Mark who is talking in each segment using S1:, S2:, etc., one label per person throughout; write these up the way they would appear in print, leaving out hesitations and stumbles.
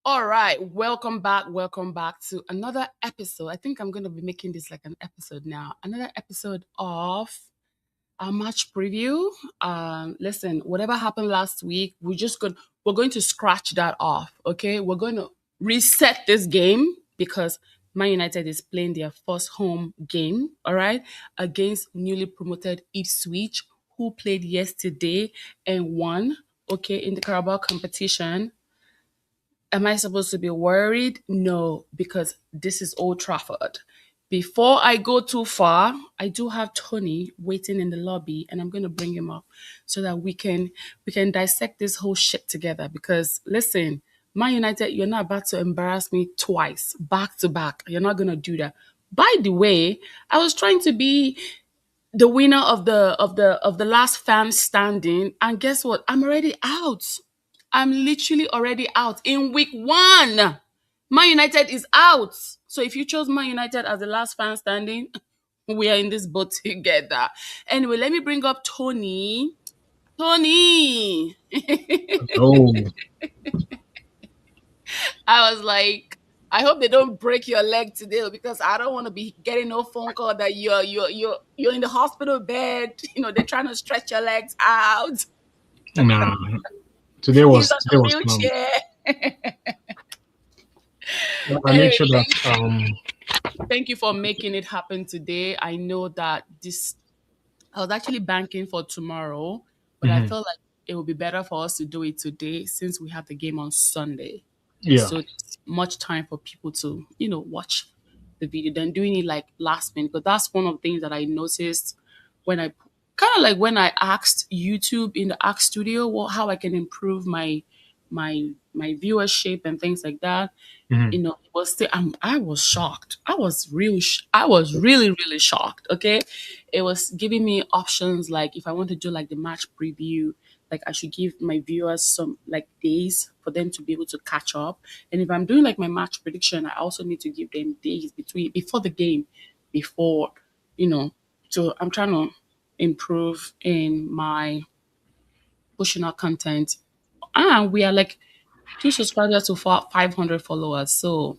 S1: All right, welcome back to another episode. I think I'm going to be making this like an episode now. Another episode of our match preview. Listen, whatever happened last week, we're going to scratch that off. Okay, we're going to reset this game because Man United is playing their first home game. All right, against newly promoted Ipswich, who played yesterday and won. Okay, in the Carabao competition. Am I supposed to be worried? No, because this is Old Trafford. Before I go too far, I do have Tony waiting in the lobby, and I'm going to bring him up so that we can dissect this whole shit together. Because listen, Man United, you're not about to embarrass me twice, back to back. You're not going to do that. By the way, I was trying to be the winner of the last fan standing, and guess what? I'm already out. I'm literally already out in week one. Man United is out. So if you chose Man United as the last fan standing, we are in this boat together. Anyway, let me bring up Tony. Tony.
S2: Oh,
S1: I was like, I hope they don't break your leg today because I don't want to be getting no phone call that you're in the hospital bed. They're trying to stretch your legs out.
S2: nah.
S1: He's on
S2: Today
S1: the
S2: was calm.
S1: wheelchair.
S2: I made
S1: Anyway,
S2: sure that
S1: thank you for making it happen today. I know that I was actually banking for tomorrow, but I
S2: mhm.
S1: felt like it would be better for us to do it today since we have the game on Sunday.
S2: Yeah.
S1: So it's much time for people to, watch the video than doing it like last minute. But that's one of the things that I noticed when I kind of like when I asked YouTube in the Ask Studio how I can improve my viewership and things like that.
S2: Mhm.
S1: It was still I was shocked. I was really really shocked. Okay, it was giving me options like if I want to do like the match preview, like I should give my viewers some like days for them to be able to catch up. And if I'm doing like my match prediction, I also need to give them days before the game, before you know. So I'm trying to improve in my pushing out content, and we are like two subscribers to 500 followers. So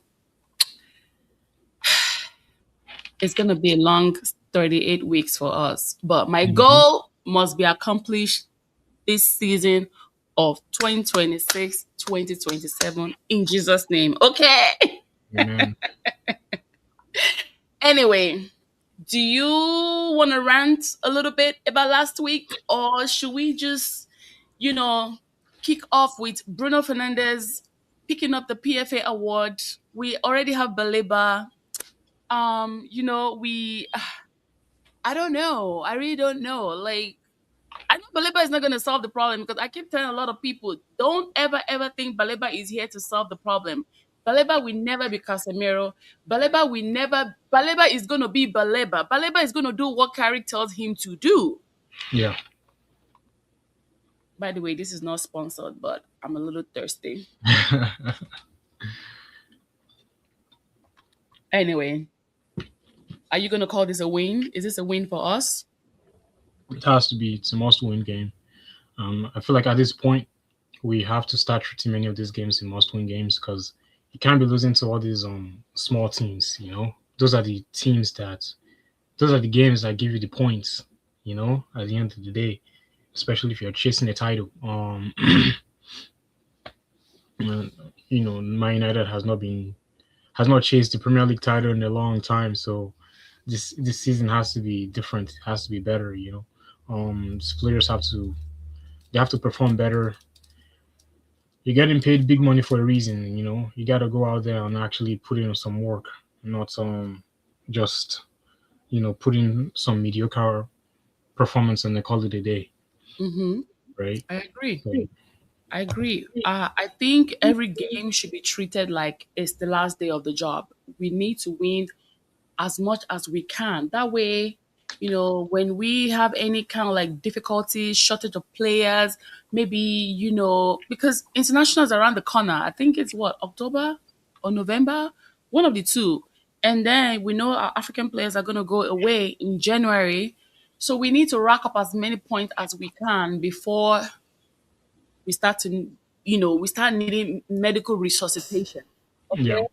S1: it's going to be a long 38 weeks for us. But my
S2: Mhm.
S1: goal must be accomplished this season of 2026, 2027 in Jesus' name. Okay.
S2: Amen.
S1: Anyway, do you want to rant a little bit about last week or should we just, you know, kick off with Bruno Fernandez picking up the PFA award? We already have Baleba. We I don't know. I really don't know. Like, I know Baleba is not going to solve the problem because I keep telling a lot of people, don't ever, ever think Baleba is here to solve the problem. Baleba will never be Casemiro. Baleba is going to be Baleba. Baleba is going to do what Carrick tells him to do.
S2: Yeah.
S1: By the way, this is not sponsored, but I'm a little thirsty. Anyway, are you going to call this a win? Is this a win for us?
S2: It has to be. It's a must-win game. I feel like at this point we have to start treating many of these games in must-win games because you can't be losing to all these small teams. Those are the teams that those are the games that give you the points. At the end of the day, especially if you're chasing a title. Uh, Man United has not chased the Premier League title in a long time, so this season has to be different. It has to be better. These players have to perform better. You're getting paid big money for a reason. You got to go out there and actually put in some work, not just put in some mediocre performance and they call it a day,
S1: Mm-hmm.
S2: right?
S1: I agree.
S2: So,
S1: I agree. I think every game should be treated like it's the last day of the job. We need to win as much as we can. That way, when we have any kind of like difficulties, shortage of players, maybe, because internationals around the corner. I think it's what, October or November? One of the two. And then we know our African players are going to go away in January. So we need to rack up as many points as we can before we start to we start needing medical resuscitation.
S2: Yeah.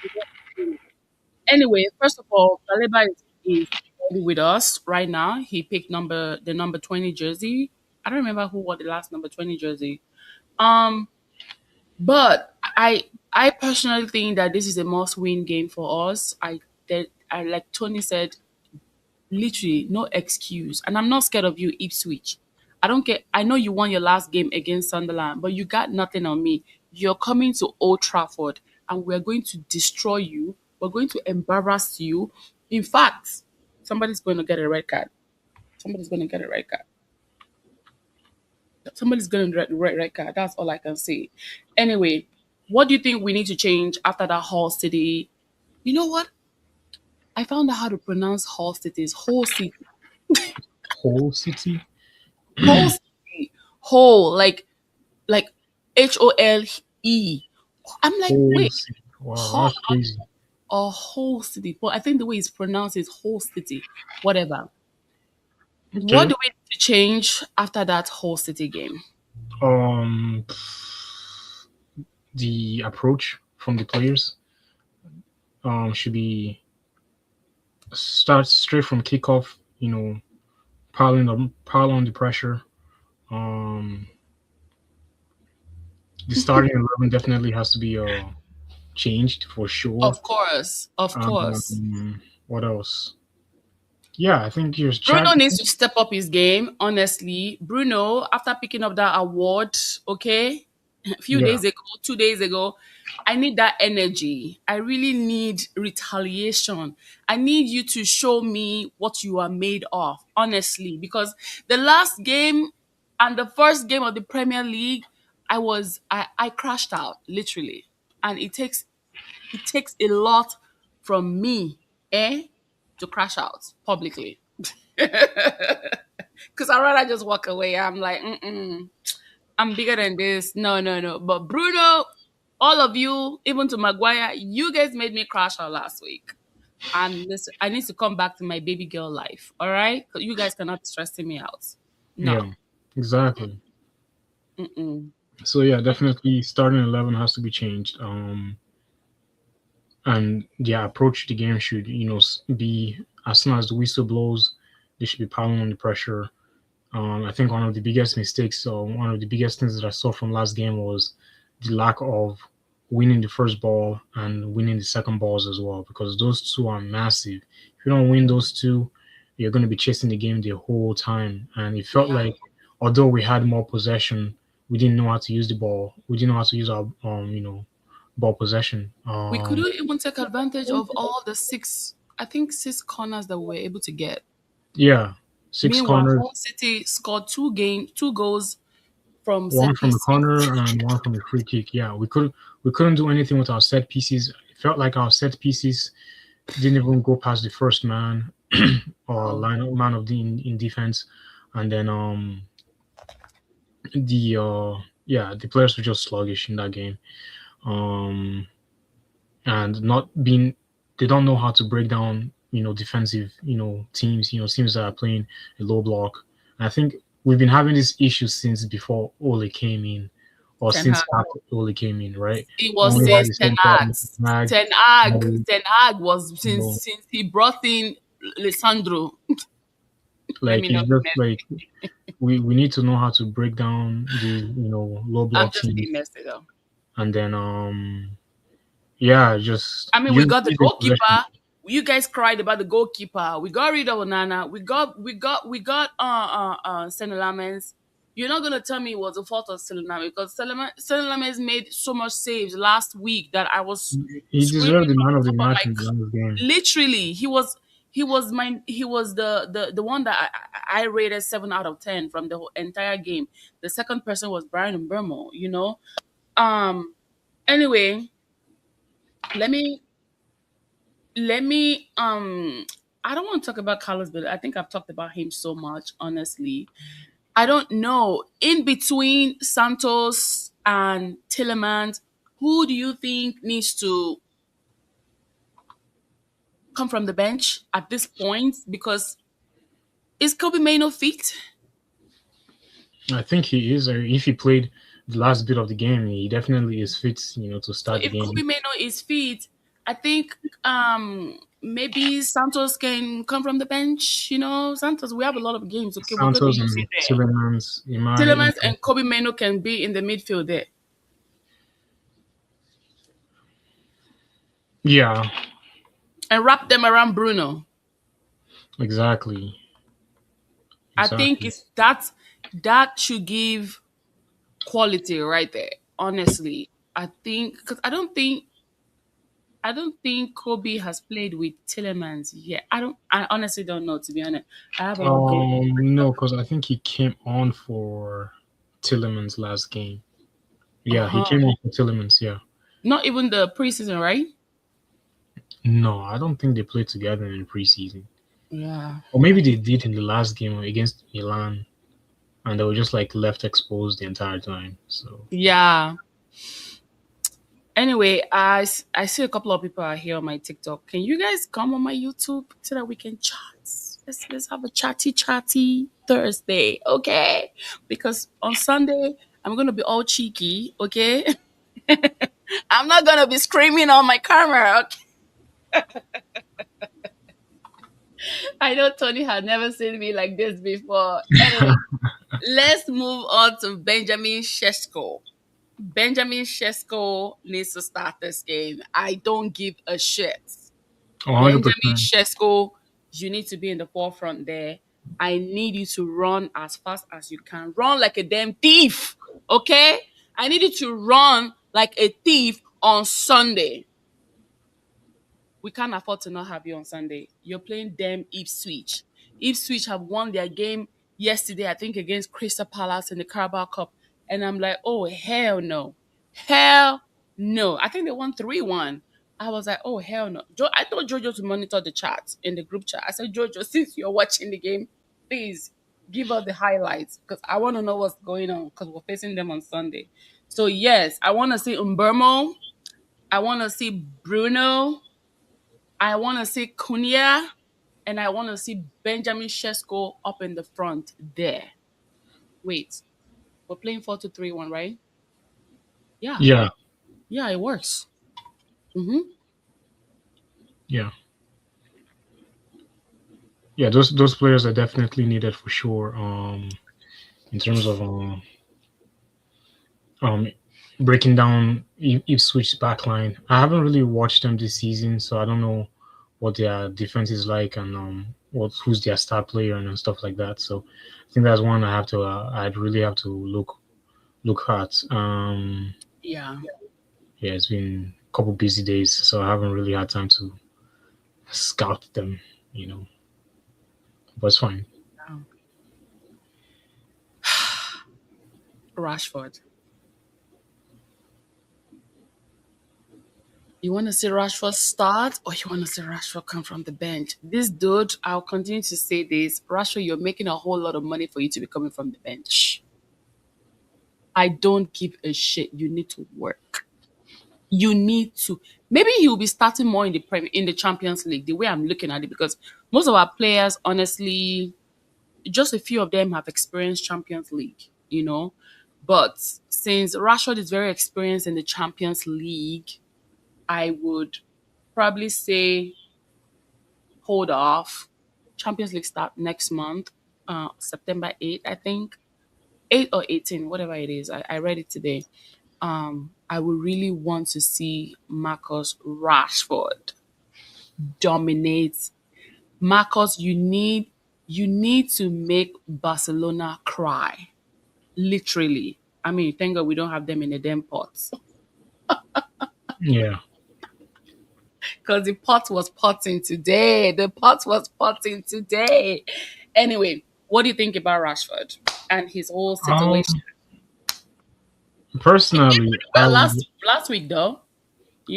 S1: Okay. Anyway, first of all, Baleba is already with us right now. He picked the number 20 jersey. I don't remember who wore the last number 20 jersey. Um, but I personally think that this is a must-win game for us. I like Tony said, literally no excuse. And I'm not scared of you, Ipswich. I don't care. I know you won your last game against Sunderland, but you got nothing on me. You're coming to Old Trafford and we're going to destroy you. We're going to embarrass you. In fact, somebody's going to get a red card. Somebody's going to get a red card. Somebody's going to get a red card. That's all I can say. Anyway, what do you think we need to change after that Hull City? You know what? I found out how to pronounce Hull City's whole city.
S2: Whole city.
S1: Whole city. Whole like HOLE. I'm like,
S2: Whole
S1: wait,
S2: city. Wow,
S1: whole,
S2: that's crazy.
S1: a whole city. But I think the way it's pronounced is whole city. Whatever. What
S2: Okay.
S1: do we need to change after that whole city game?
S2: Um, the approach from the players should be start straight from kickoff. Pile on the pressure. Um, the starting 11 definitely has to be changed for sure.
S1: Of course, of course.
S2: What else? Yeah, I think you're
S1: Bruno
S2: trying.
S1: needs to step up his game, honestly. Bruno, after picking up that award, okay, a few
S2: Yeah,
S1: days ago, 2 days ago, I need that energy. I really need retaliation. I need you to show me what you are made of, honestly, because the last game and the first game of the Premier League, I crashed out, literally. And it takes a lot from me, to crash out publicly. Because I'd rather just walk away. I'm like, I'm bigger than this. No, no, no. But Bruno, all of you, even to Maguire, you guys made me crash out last week. And listen, I need to come back to my baby girl life. All right? 'Cause you guys cannot be stressing me out. No.
S2: yeah, exactly.
S1: Mm-mm.
S2: So yeah, definitely starting 11 has to be changed. And yeah, approach the game should be as soon as the whistle blows, they should be piling on the pressure. I think one of the biggest mistakes, or one of the biggest things that I saw from last game was the lack of winning the first ball and winning the second balls as well, because those two are massive. If you don't win those two, you're going to be chasing the game the whole time. And it felt
S1: Yeah.
S2: like, although we had more possession, we didn't know how to use the ball. We didn't know how to use our, ball possession.
S1: We couldn't even take advantage of all the I think six corners that we were able to get.
S2: Yeah, six
S1: Meanwhile,
S2: corners,
S1: Hull City scored two goals from
S2: one
S1: set
S2: from the
S1: pieces.
S2: corner and one from the free kick. Yeah, we couldn't do anything with our set pieces. It felt like our set pieces didn't even go past the first man or
S1: Oh,
S2: man of in defense, and then the yeah, the players were just sluggish in that game, um and not being they don't know how to break down defensive teams that are playing a low block. And I think we've been having this issue since before Ole came in, or
S1: Ten
S2: since
S1: Hag.
S2: after Ole came in, right?
S1: It
S2: And
S1: was
S2: we had
S1: since
S2: the
S1: Ten
S2: same
S1: Hag.
S2: problem with Mag.
S1: Ten Hag.
S2: you
S1: Ten Hag was
S2: know,
S1: since he brought in Lisandro. Let
S2: like
S1: me
S2: it's
S1: not be
S2: just like
S1: messy.
S2: we need to know how to break down the low
S1: I'm
S2: block
S1: just
S2: teams,
S1: being messy though.
S2: and then yeah, just
S1: I mean, we got the
S2: use the possession.
S1: goalkeeper. You guys cried about the goalkeeper. We got rid of Onana. We got Senna Lamens. You're not gonna tell me it was the fault of Senna Lamens because Senna Lamens made so much saves last week that I was
S2: He
S1: screaming
S2: deserved the
S1: from
S2: man of
S1: the
S2: the
S1: top of
S2: match in the last game.
S1: literally he was the one that I rated 7 out of 10 from the whole entire game. The second person was Brian Mbermo. Anyway, let me let me I don't want to talk about Carlos, but I think I've talked about him so much, honestly. I don't know. In between Santos and Tillemans, who do you think needs to come from the bench at this point? Because is Kobe Maino fit?
S2: I think he is. Or if he played, the last bit of the game, he definitely is fit, to
S1: So
S2: start the
S1: if
S2: game.
S1: Kobe Mano is fit, I think maybe Santos can come from the bench. Santos, we have a lot of games. Okay, we're going to
S2: Santos
S1: use it
S2: and
S1: there.
S2: Tillemans,
S1: Tillemans and Kobe Mano can be in the midfield there
S2: yeah,
S1: and wrap them around Bruno.
S2: exactly,
S1: I think
S2: exactly.
S1: it's that should give quality right there. Honestly, I think because I don't think Kobe has played with Tillemans yet. I honestly don't know, to be honest. I have a lot going on
S2: No,
S1: myself.
S2: because I think he came on for Tillemans last game. Yeah, he
S1: Uh-huh.
S2: came on for Tillemans. Yeah.
S1: Not even the preseason, right?
S2: No, I don't think they played together in preseason.
S1: Yeah.
S2: Or maybe
S1: I
S2: they
S1: think
S2: did in the last game against Milan, and they were just like left exposed the entire time. So,
S1: yeah. Anyway, I see a couple of people are here on my TikTok. Can you guys come on my YouTube so that we can chat? Let's have a chatty Thursday, okay? Because on Sunday I'm gonna be all cheeky, okay? I'm not gonna be screaming on my camera. Okay? I know Tony had never seen me like this before. Anyway, let's move on to Benjamin Sheshko. Benjamin Sheshko needs to start this game. I don't give a shit. Benjamin
S2: 100%.
S1: Sheshko, you need to be in the forefront there. I need you to run as fast as you can. Run like a damn thief. Okay? I need you to run like a thief on Sunday. We can't afford to not have you on Sunday. You're playing them Ipswich. Ipswich have won their game yesterday, I think, against Crystal Palace in the Carabao Cup. And I'm like, oh, hell no. Hell no. I think they won 3-1. I was like, oh, hell no. I told Jojo to monitor the chat in the group chat. I said, Jojo, since you're watching the game, please give us the highlights because I want to know what's going on because we're facing them on Sunday. So, yes, I want to see Umbermo. I want to see Bruno. I want to see Cunha and I want to see Benjamin Shesko up in the front there. Wait, we're playing 4-2-3-1, right? Yeah,
S2: Yeah,
S1: yeah, it works. Mm-hmm.
S2: yeah, yeah. Those players are definitely needed for sure. In terms of um breaking down Ipswich backline. I haven't really watched them this season, so I don't know what their defense is like and who's their star player and stuff like that. So I think that's one I'd really have to look at.
S1: Yeah.
S2: Yeah, it's been a couple busy days, so I haven't really had time to scout them, you know. But it's fine.
S1: Um, Rashford. You want to see Rashford start or you want to see Rashford come from the bench? This dude, I'll continue to say this. Rashford, you're making a whole lot of money for you to be coming from the bench. I don't give a shit. You need to work. You need to. Maybe he'll be starting more in the Champions League. The way I'm looking at it, because most of our players, honestly, just a few of them have experienced Champions League. But since Rashford is very experienced in the Champions League, I would probably say hold off. Champions League start next month, September 8th, I think. 8 or 18, whatever it is. I read it today. I would really want to see Marcus Rashford dominate. Marcus, you need to make Barcelona cry. Literally. I mean, thank God we don't have them in the damn pots.
S2: Yeah.
S1: Because the pot was potting today. The pot was potting today. Anyway, what do you think about Rashford and his whole
S2: Um,
S1: situation? He did
S2: Personally,
S1: pretty
S2: I
S1: well
S2: would.
S1: last week though. I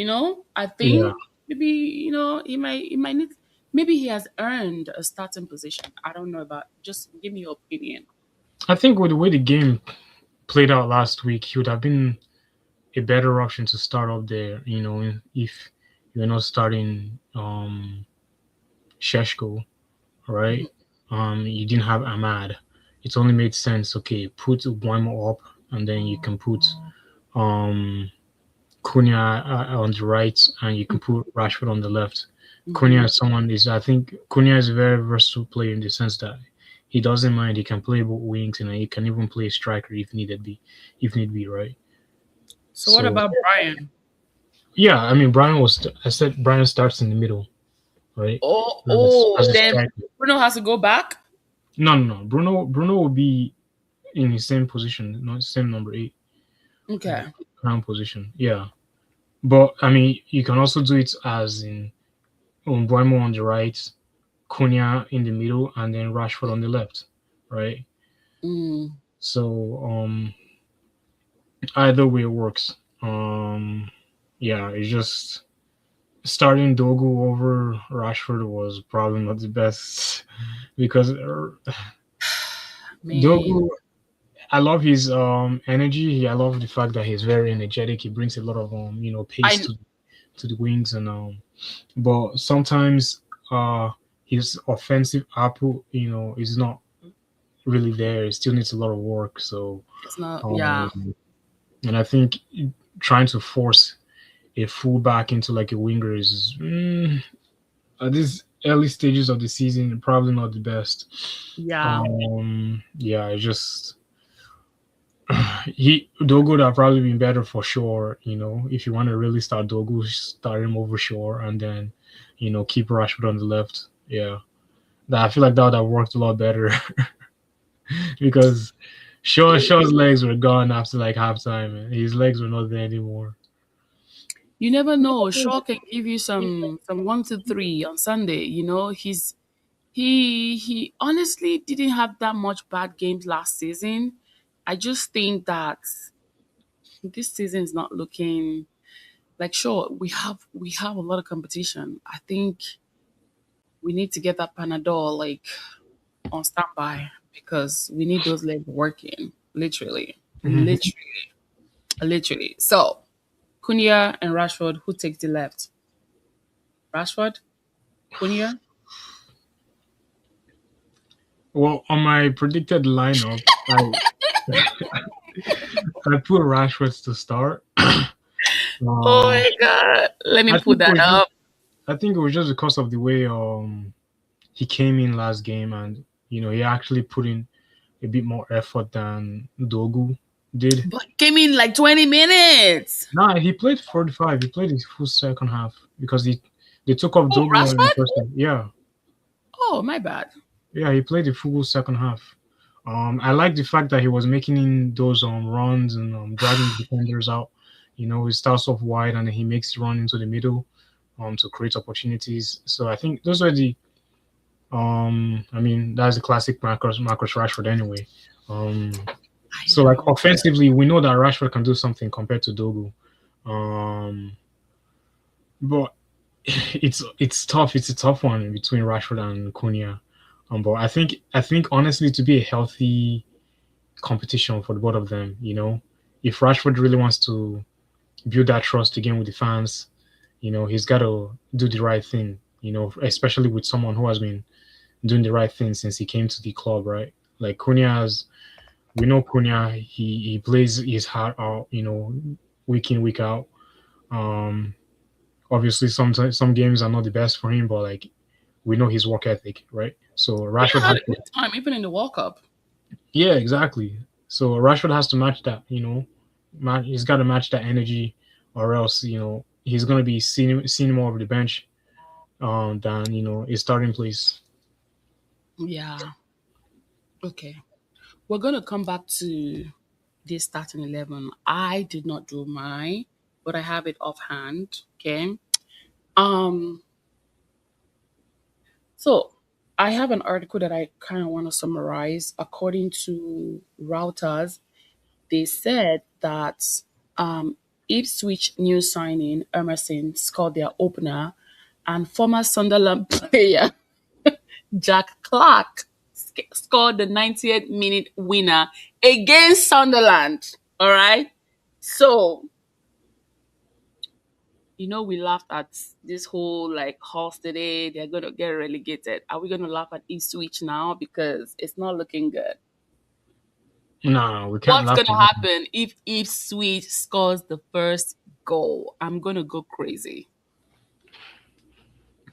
S2: Yeah,
S1: think maybe he might need, maybe he has earned a starting position. I don't know, about just give me your opinion.
S2: I think with the way the game played out last week, he would have been a better option to start up there. If you're not starting Sheshko,
S1: Mhm.
S2: right? You didn't have Ahmad. It only made sense. Okay, put one more up. and then you can put um Cunha on the right, and you can put Rashford on the left.
S1: Mm-hmm.
S2: Cunha is someone is I think Cunha is a very versatile player in the sense that he doesn't mind. He can play both wings, and he can even play striker if needed be, if need be, right?
S1: So what
S2: So
S1: about Brian?
S2: yeah, I mean Brian was I said Brian starts in the middle, right?
S1: Oh,
S2: As
S1: oh,
S2: a
S1: then
S2: striker.
S1: Bruno has to go back.
S2: No. Bruno will be in the same position, not same number 8,
S1: Okay.
S2: ground position. Yeah, but I mean you can also do it as in Mbeumo on the right, Cunha in the middle, and then Rashford on the left, right?
S1: Mm.
S2: So either way works. Yeah, it's just starting Dogu over Rashford was probably not the best because
S1: Man,
S2: Dogu, I love his energy. I love the fact that he's very energetic. He brings a lot of pace
S1: I
S2: to the wings, and but sometimes his offensive output is not really there. It still needs a lot of work. So
S1: it's not. Yeah,
S2: um and I think trying to force a fullback into like a winger is at these early stages of the season probably not the best.
S1: yeah.
S2: Yeah, it's just he Dogo would have probably been better for sure. If you want to really start Dogo, start him over Shore, and then keep Rashford on the left. Yeah, that I feel like that would have worked a lot better because Shaw's legs were gone after like halftime. And his legs were not there anymore.
S1: You never know. Shaw can give you some 1 2 3 on Sunday. He honestly didn't have that much bad games last season. I just think that this season is not looking like sure we have a lot of competition. I think we need to get that Panadol like on standby because we need those legs working. Literally.
S2: Mhm.
S1: Literally. Literally. So Cunha and Rashford, who takes the left? Rashford? Cunha?
S2: Well, on my predicted lineup, I put Rashford to start.
S1: Oh
S2: um,
S1: my god. Let me
S2: I
S1: put
S2: think it
S1: that
S2: was just
S1: up.
S2: I think it was just because of the way he came in last game, and he actually put in a bit more effort than Dogu did.
S1: But came in like 20 minutes.
S2: Nah, he played 45. He played his full second half because they took off
S1: Oh,
S2: Dogu in the
S1: Rashford?
S2: first half. Yeah,
S1: Oh, my bad.
S2: yeah, he played the full second half. I like the fact that he was making in those runs and dragging the defenders out. He starts off wide and then he makes the run into the middle to create opportunities. So I think those are the I mean that's the classic Marcus Rashford anyway. Um,
S1: I
S2: so like
S1: know.
S2: offensively, we know that Rashford can do something compared to Dogu. Um, but it's tough. It's a tough one between Rashford and Cunha. But I think honestly to be a healthy competition for the both of them, if Rashford really wants to build that trust again with the fans, he's got to do the right thing. Especially with someone who has been doing the right thing since he came to the club, right? Like Cunha has, we know Cunha, he plays his heart out, week in week out. Um, Obviously, sometimes some games are not the best for him, but like we know his work ethic, right? So
S1: Yeah,
S2: Rashford
S1: I had
S2: has
S1: a
S2: to,
S1: good time, even in the World Cup.
S2: yeah, exactly. So Rashford has to match that, he's got to match that energy, or else he's gonna be seen more of the bench than his starting place.
S1: Yeah. Okay. We're gonna come back to this starting 11. I did not do mine, but I have it offhand. Okay. Um, so I have an article that I kind of want to summarize. According to Routers, they said that um, Ipswich new signing Emerson scored their opener, and former Sunderland player Jack Clark scored the 90th minute winner against Sunderland. All right. So, we laughed at this whole like horse today. They're going to get relegated. Are we going to laugh at Ipswich now? Because it's not looking good.
S2: No, we can't
S1: What's
S2: laugh
S1: gonna
S2: at him.
S1: happen if Ipswich scores the first goal? I'm gonna go crazy.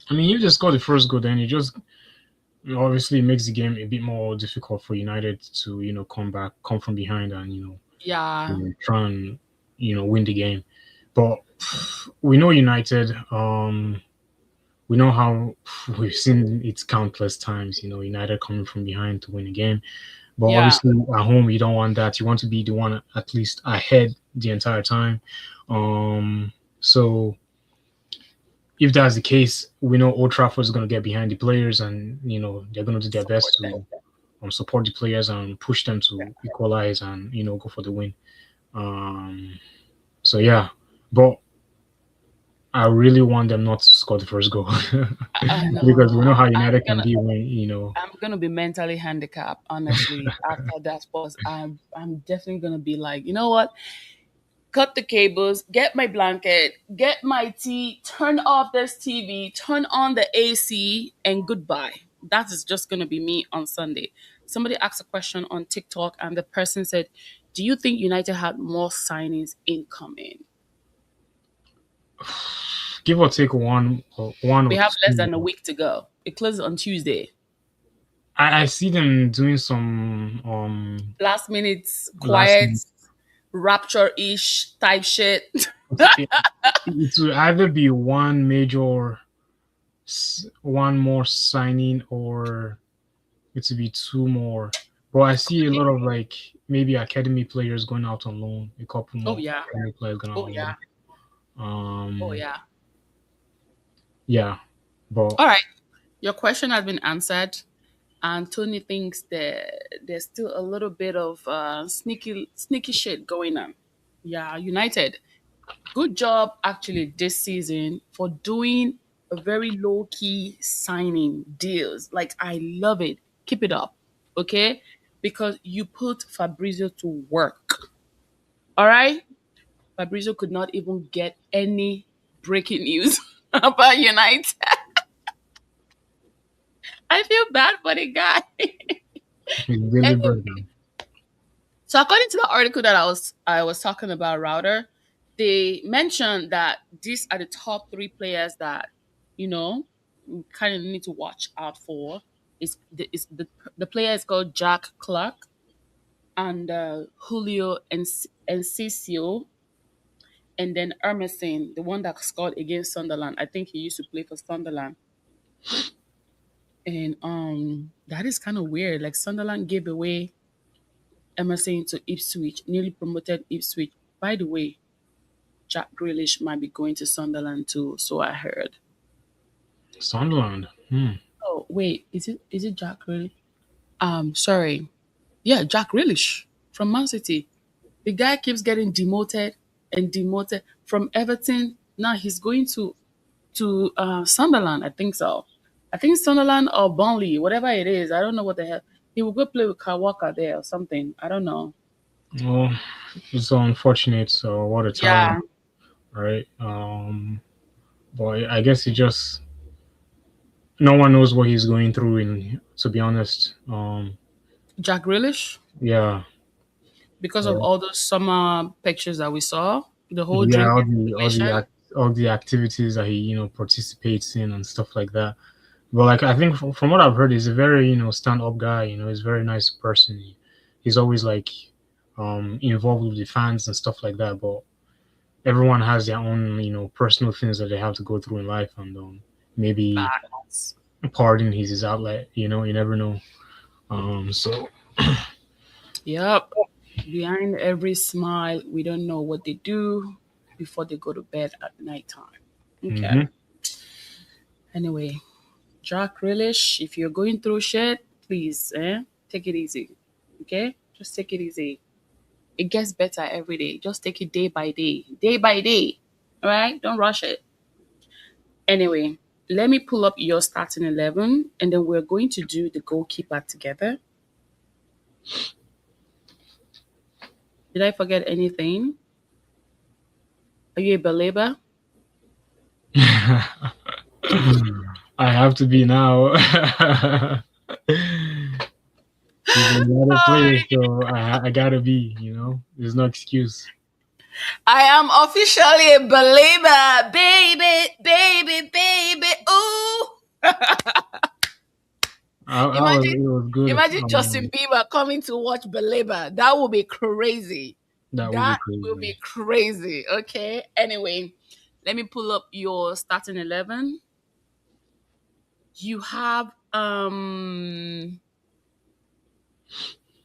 S2: I mean, you just score the first goal, then you just obviously makes the game a bit more difficult for United to come back, come from behind, and
S1: Yeah,
S2: try and win the game. But we know United. We know how we've seen it countless times. United coming from behind to win a game. But
S1: yeah.
S2: obviously at home you don't want that. You want to be the one at least ahead the entire time. So if that's the case, we know Old Trafford is going to get behind the players, and they're going to do their
S1: Support
S2: best
S1: them.
S2: to support the players and push them to equalize and go for the win. Um, so yeah, but I really want them not to score the first goal
S1: I
S2: because
S1: know.
S2: we know how
S1: I'm
S2: United can
S1: gonna
S2: be when.
S1: I'm gonna be mentally handicapped, honestly, after that pause. I'm definitely gonna be like, you know what? Cut the cables, get my blanket, get my tea, turn off this TV, turn on the AC, and goodbye. That is just gonna be me on Sunday. Somebody asked a question on TikTok, and the person said, "Do you think United had more signings incoming?"
S2: Give or take one
S1: We
S2: or
S1: have less
S2: two.
S1: than a week to go. It closes on Tuesday.
S2: I see them doing some
S1: Last minute,
S2: last
S1: quiet,
S2: minute.
S1: rapture ish type shit.
S2: It will either be one more signing, or it will be two more. But I see a lot of like maybe academy players going out on loan, a couple
S1: Oh
S2: more
S1: yeah.
S2: academy players going out
S1: Oh
S2: on
S1: yeah.
S2: loan.
S1: Oh
S2: Um,
S1: yeah.
S2: yeah, but
S1: All right. Your question has been answered. And Tony thinks that there's still a little bit of sneaky shit going on. Yeah, United. Good job actually this season for doing a very low key signing deals. Like I love it. Keep it up. Okay? Because you put Fabrizio to work. All right? Fabrizio could not even get any breaking news about United. I feel bad for the guy.
S2: it's really
S1: Anyway,
S2: brilliant.
S1: so according to the article that I was talking about router, they mentioned that these are the top three players that you know we kind of need to watch out for. The player is called Jack Clark and Julio Enciso, and then Emerson, the one that scored against Sunderland. I think he used to play for Sunderland. And that is kind of weird. Like Sunderland gave away Emerson to Ipswich, newly promoted Ipswich. By the way, Jack Grealish might be going to Sunderland too, so I heard.
S2: Sunderland. Hmm.
S1: Oh wait, is it Jack Grealish? Sorry, yeah, Jack Grealish from Man City. The guy keeps getting demoted and demoted from Everton. Now he's going to Sunderland. I think so. I think Sunderland or Burnley, whatever it is. I don't know what the hell. He will go play with Kyle Walker there or something. I don't know.
S2: Well, it's so unfortunate. So what a talent,
S1: Yeah,
S2: right? But I guess he just no one knows what he's going through. In to be honest,
S1: Jack Grealish,
S2: yeah,
S1: because of
S2: right.
S1: all those summer pictures that we saw, the whole
S2: Yeah,
S1: drinking situation.
S2: all the activities that he participates in and stuff like that. But like I think from what I've heard, he's a very stand up guy. He's a very nice person. He's always like involved with the fans and stuff like that. But everyone has their own personal things that they have to go through in life, and maybe
S1: Facts.
S2: partying is his outlet. You never know. So
S1: Yep. Behind every smile, we don't know what they do before they go to bed at nighttime. Okay.
S2: hmm
S1: Anyway, Jack Grealish, if you're going through shit, please, take it easy. Okay? Just take it easy. It gets better every day. Just take it day by day. Day by day. All right? Don't rush it. Anyway, let me pull up your starting 11 and then we're going to do the goalkeeper together. Did I forget anything? Are you a believer?
S2: I have to be now. He's a United player, so I gotta be. There's no excuse.
S1: I am officially a believer, baby, baby, baby. Ooh.
S2: I was
S1: Imagine,
S2: it was good.
S1: imagine Justin Bieber coming to watch Belieber. That would be crazy.
S2: That would be
S1: That will be
S2: crazy.
S1: crazy. Okay. Anyway, let me pull up your starting 11. You have 10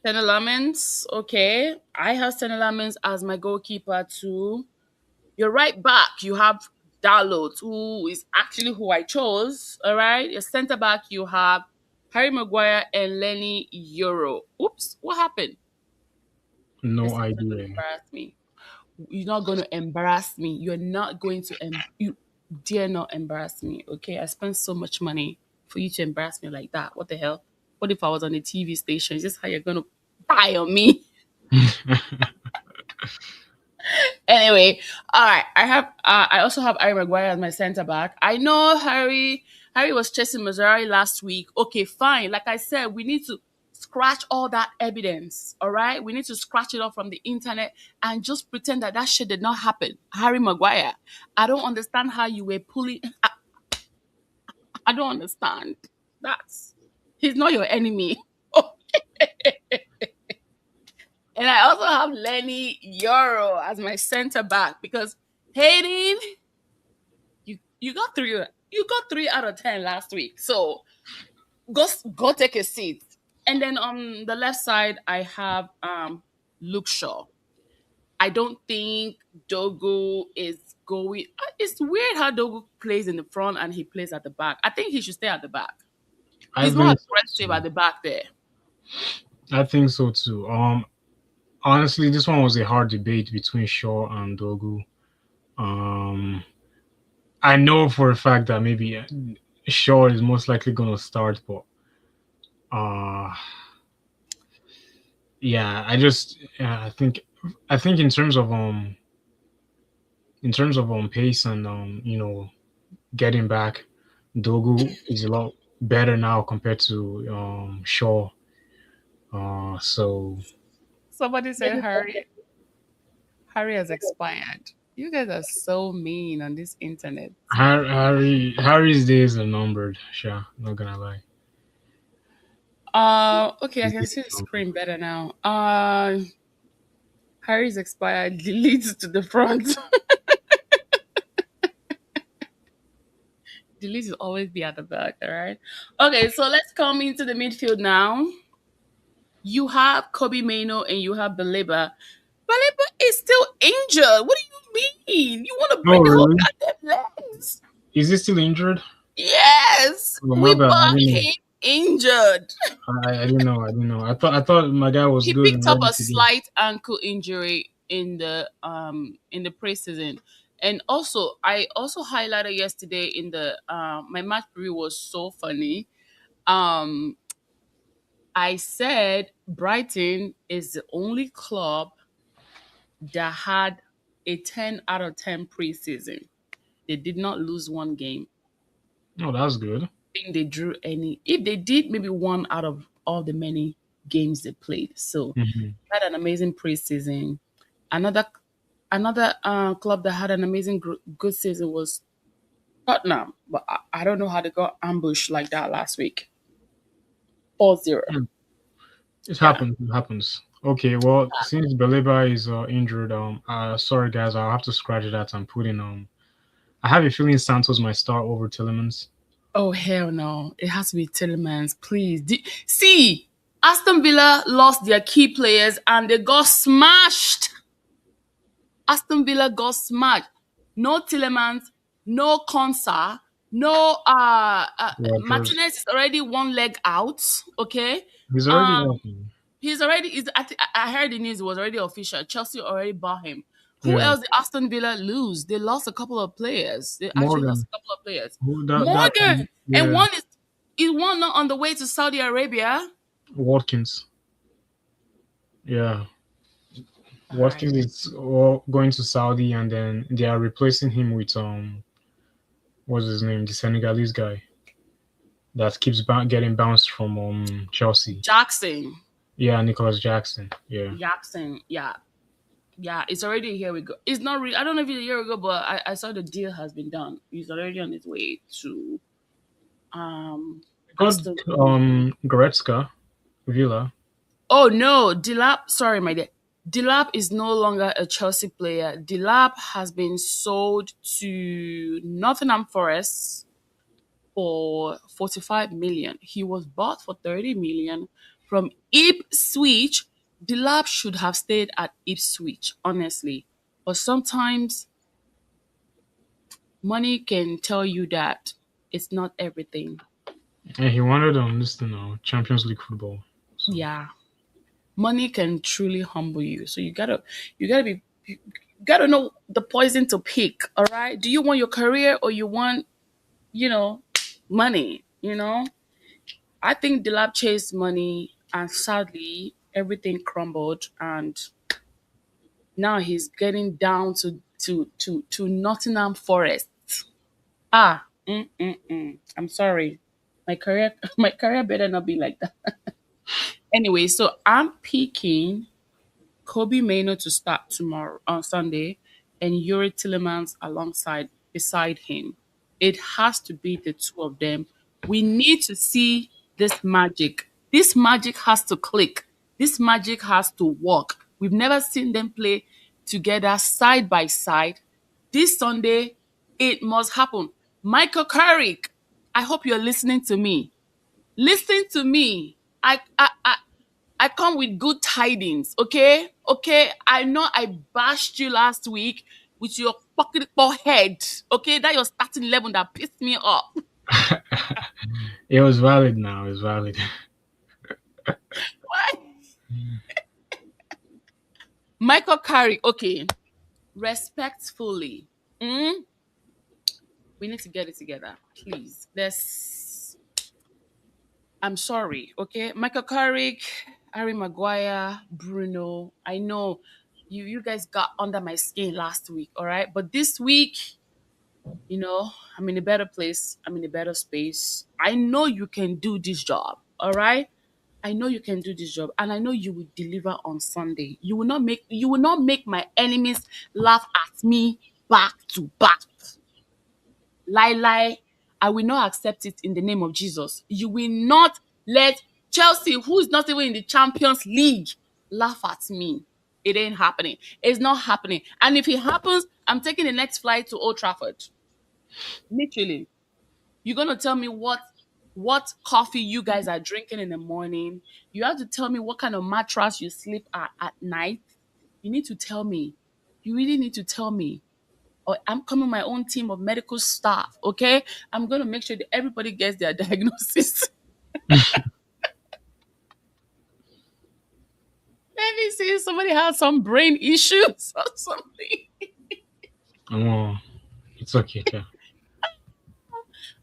S1: Lamens. Okay. I have 10 Lamens as my goalkeeper too. Your right back, you have Dalot, who is actually who I chose. All right. Your center back, you have Harry Maguire and Lenny Euro. Oops, what happened?
S2: No
S1: This is not going to
S2: idea.
S1: embarrass me. You're not going to embarrass me. You're not going to you dare not embarrass me. Okay. I spent so much money for you to embarrass me like that. What the hell? What if I was on a TV station? Is this how you're gonna die on me? Anyway, all right. I also have Harry Maguire as my center back. I know Harry was chasing Mazzari last week. Okay, fine. Like I said, we need to scratch all that evidence. All right, we need to scratch it off from the internet and just pretend that that shit did not happen. Harry Maguire. I don't understand how you were pulling. I don't understand. That's he's not your enemy. And I also have Lenny Euro as my center back because Hayden, you got 3 out of 10 last week. So go take a seat. And then on the left side, I have Luke Shaw. I don't think Dogu is going. It's weird how Dogu plays in the front and he plays at the back. I think he should stay at the back.
S2: I
S1: He's more
S2: think so
S1: aggressive
S2: too.
S1: at the back there.
S2: I think so too. Honestly, this one was a hard debate between Shaw and Dogu. Um, I know for a fact that maybe Shaw is most likely gonna start, but uh, yeah, I think in terms of pace and getting back, Dogu is a lot better now compared to Shaw. So
S1: Somebody said Harry has expired. You guys are so mean on this internet.
S2: Harry's days are numbered. Sure, not gonna lie.
S1: Okay, I
S2: His
S1: can
S2: days
S1: see the
S2: are numbered.
S1: screen better now. Harry's expired. Delete to the front. Delete will always be at the back. All right. Okay, so let's come into the midfield now. You have Kobe Mano and you have Baliba. Baliba is still injured. What do you mean? You want to
S2: Oh,
S1: break the whole
S2: really?
S1: goddamn legs?
S2: Is he still injured?
S1: Yes,
S2: Oh, my
S1: we
S2: bad. I
S1: bought
S2: didn't know.
S1: him injured.
S2: I didn't know. I didn't know. I thought my guy was
S1: He
S2: good
S1: picked
S2: and
S1: up
S2: ready
S1: a
S2: to go.
S1: slight ankle injury in the preseason. And also I also highlighted yesterday in the my match preview was so funny. Um I said Brighton is the only club that had a 10 out of 10 preseason. They did not lose one game.
S2: Oh, that's good.
S1: Think they drew any. If they did, maybe one out of all the many games they played. So
S2: Hmm.
S1: had an amazing preseason. Another another club that had an amazing good season was Tottenham, but I don't know how they got ambushed like that last week. 4-0.
S2: It
S1: Yeah.
S2: happens. It happens. Okay. Well, since Beleba is injured, sorry guys, I'll have to scratch that and put in. I have a feeling Santos might start over Tillemans.
S1: Oh hell no! It has to be Tillemans, please. See, Aston Villa lost their key players and they got smashed. Aston Villa got smashed. No Tillemans, no Konsa, no
S2: Rogers.
S1: Martinez is already one leg out. Okay,
S2: He's already
S1: um,
S2: off.
S1: he's already. I heard the news. It was already official. Chelsea already bought him. Who
S2: Yeah.
S1: else did Aston Villa lose? They lost a couple of players. They actually lost
S2: Morgan.
S1: a couple of players.
S2: Who that
S1: Morgan and
S2: yeah.
S1: is one not on the way to Saudi Arabia.
S2: Watkins. Yeah.
S1: All right.
S2: Watkins is all going to Saudi, and then they are replacing him with what's his name, the Senegalese guy that keeps getting bounced from Chelsea.
S1: Jackson.
S2: Yeah, Nicholas Jackson. Yeah.
S1: Jackson. Yeah. Yeah, it's already here we go. It's not I don't know if it's a year ago, but I saw the deal has been done. He's already on his way to um
S2: Got
S1: Aston Villa.
S2: Goretzka, Villa.
S1: Oh no, Dilap, sorry my dear. Dilap is no longer a Chelsea player. Dilap has been sold to Nottingham Forest for 45 million. He was bought for 30 million from Ipswich. Dilap should have stayed at Ipswich, honestly. But sometimes money can tell you that it's not everything.
S2: And he wanted this thing now, Champions League football. So
S1: Yeah. Money can truly humble you. So you gotta know the poison to pick. All right. Do you want your career or you want, you know, money? I think Delap chased money and sadly everything crumbled and now he's getting down to Nottingham Forest. I'm sorry. My career better not be like that. Anyway, so I'm picking Kobe Maino to start tomorrow on Sunday and Yuri Tillemans alongside beside him. It has to be the two of them. We need to see this magic. This magic has to click. This magic has to work. We've never seen them play together side by side. This Sunday, it must happen. Michael Carrick, I hope you're listening to me. Listen to me. I come with good tidings, okay? Okay, I know I bashed you last week with your pocket ball head, okay? That your starting 11 that pissed me off.
S2: it was valid now. It's valid.
S1: Why? Michael Carrick, okay, respectfully, we need to get it together, please. I'm sorry, okay? Michael Carrick, Harry Maguire, Bruno. I know you guys got under my skin last week, all right? But this week, I'm in a better place. I'm in a better space. I know you can do this job. All right. I know you can do this job and I know you will deliver on Sunday. You will not make my enemies laugh at me back to back. Lie lie. I will not accept it in the name of Jesus. You will not let Chelsea, who is not even in the Champions League, laugh at me. It ain't happening. It's not happening. And if it happens, I'm taking the next flight to Old Trafford. Literally. You're gonna tell me what coffee you guys are drinking in the morning. You have to tell me what kind of mattress you sleep at night. You need to tell me. You really need to tell me. Or I'm coming my own team of medical staff, okay? I'm gonna make sure that everybody gets their diagnosis. Maybe see somebody has some brain issues or something.
S2: Oh, it's okay. Yeah.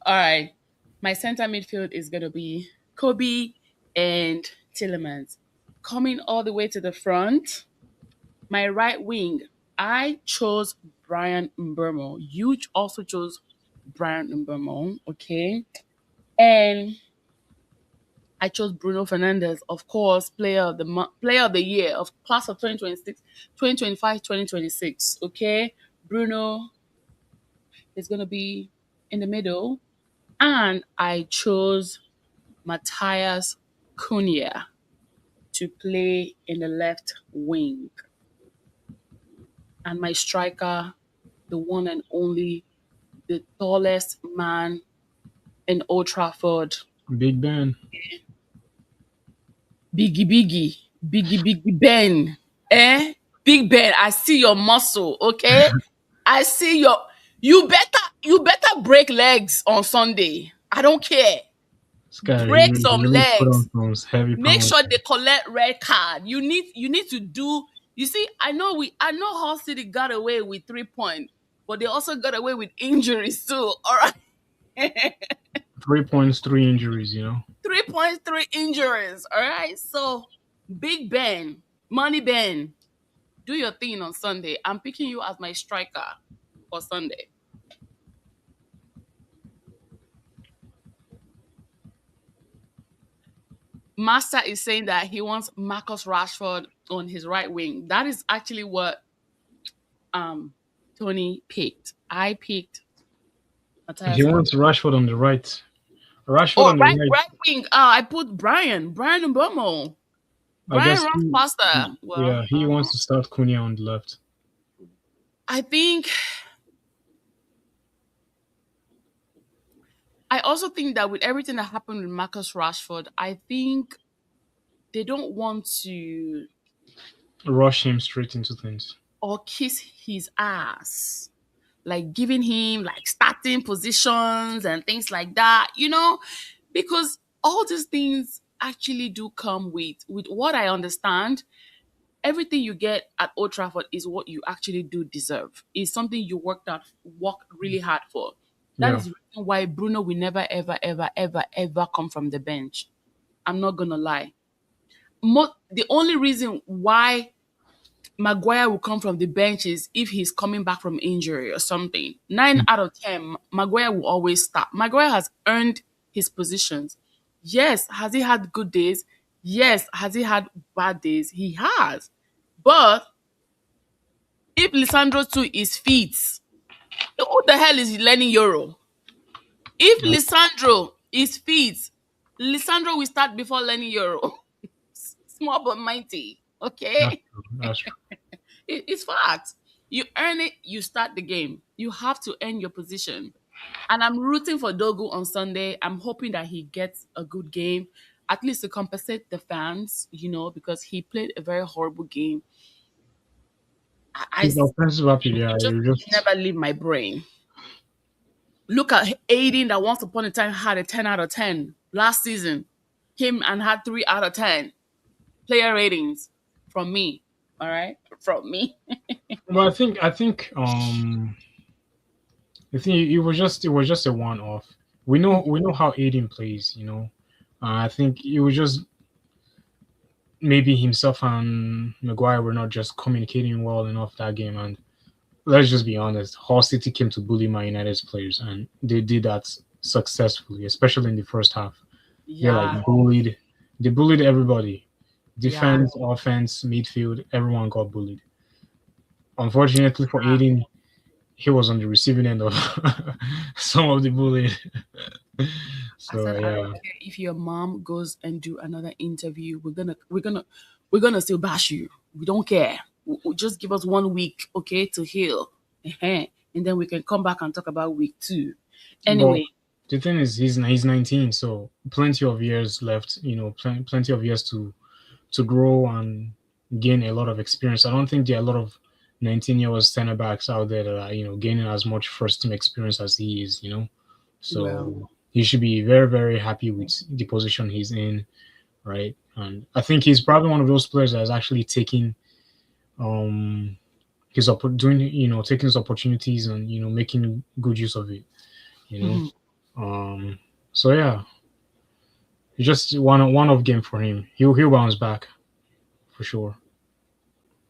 S1: All right. My center midfield is gonna be Kobe and Tillemans. Coming all the way to the front, my right wing, I chose Brian Mbermo. You also chose Brian Mbermo, okay? And I chose Bruno Fernandez, of course, player of the year of class of 2026, 2025, 2026. Okay? Bruno is going to be in the middle. And I chose Matthias Cunha to play in the left wing. And my striker, the one and only, the tallest man in Old Trafford,
S2: Big Ben.
S1: Biggie Ben. Eh? Big Ben, I see your muscle, okay? I see you better break legs on Sunday. I don't care.
S2: This guy
S1: Break some
S2: really put
S1: legs.
S2: on some heavy
S1: Make
S2: pounds.
S1: sure they collect red card. You need to do. You see, I know Hull City got away with 3 points, but they also got away with injuries too. All right.
S2: 3 points, three injuries.
S1: 3 points, three injuries. All right. So Big Ben, Money Ben, do your thing on Sunday. I'm picking you as my striker for Sunday. Master is saying that he wants Marcus Rashford on his right wing. That is actually what um Tony picked. I picked
S2: He
S1: Matthias
S2: wants Rashford on the right. Rashford
S1: Oh,
S2: on the
S1: right,
S2: right.
S1: right wing. I put Brian Mbomo.
S2: I
S1: Brian
S2: guess
S1: runs faster. Well,
S2: yeah, he wants to start Cunha on the left.
S1: I think I also think that with everything that happened with Marcus Rashford, I think they don't want to
S2: Rush him straight into things.
S1: or kiss his ass, like giving him like starting positions and things like that, because all these things actually do come with what I understand. Everything you get at Old Trafford is what you actually do deserve. It's something you work really hard for. That
S2: Yeah.
S1: is the reason why Bruno will never, ever, ever, ever, ever come from the bench. I'm not gonna lie. The only reason why Maguire will come from the bench is if he's coming back from injury or something. 9 out of 10, Maguire will always start. Maguire has earned his positions. Yes, has he had good days? Yes, has he had bad days? He has. But if Lisandro too is fit, who the hell is learning Euro? If
S2: That's,
S1: Lisandro is fit, Lisandro will start before learning Euro. Small but mighty.
S2: that's
S1: Okay?
S2: true. That's true.
S1: It's fact. You earn it, you start the game. You have to earn your position. And I'm rooting for Dogu on Sunday. I'm hoping that he gets a good game, at least to compensate the fans, because he played a very horrible game.
S2: His offensive
S1: It
S2: appeal,
S1: will
S2: yeah,
S1: just
S2: you just
S1: never leave my brain. Look at Aiden that once upon a time had a 10 out of 10 last season. Came and had 3 out of 10 player ratings from me. All right? From me.
S2: well I think it was just a one off. We know how Aiden plays, I think it was just maybe himself and Maguire were not just communicating well enough that game. And let's just be honest, Hull City came to bully Man United's players, and they did that successfully, especially in the first half. They like
S1: Yeah.
S2: bullied, they bullied everybody,
S1: Yeah.
S2: defense, offense, midfield, everyone got bullied. Unfortunately for Aiden, he was on the receiving end of some of the bullying.
S1: I
S2: So
S1: said, I don't
S2: yeah,
S1: care if your mom goes and do another interview. We're gonna still bash you. We don't care. Just give us 1 week, okay, to heal. And then we can come back and talk about week 2.
S2: but
S1: Anyway,
S2: the thing is, he's 19, so plenty of years left. Plenty of years to grow and gain a lot of experience. I don't think there are a lot of 19-year-old center backs out there that are gaining as much first team experience as he is.
S1: well,
S2: So he should be very very happy with the position he's in, right? And I think he's probably one of those players that is actually taking um doing taking his opportunities and making good use of it. You know,
S1: mhm.
S2: um. So yeah, it's just one off game for him. He'll bounce back for sure.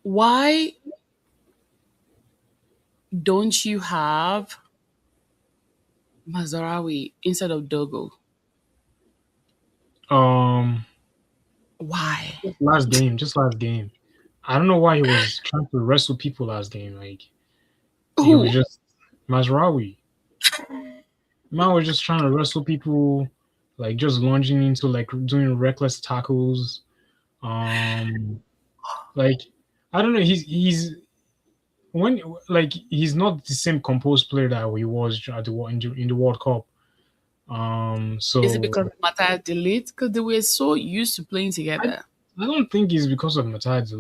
S1: Why don't you have Mazarawi instead of Dogo?
S2: Um,
S1: Why?
S2: just last game. I don't know why he was trying to wrestle people last game. Like he was
S1: Who?
S2: just Mazraoui. Man was just trying to wrestle people, like just lunging into like doing reckless tackles. Um, like I don't know. When like he's not the same composed player that he was at in the World Cup.
S1: Is it
S2: So
S1: because of Matthias Delete? Because they were so used to playing
S2: I
S1: together.
S2: I don't think it's because of Matthias.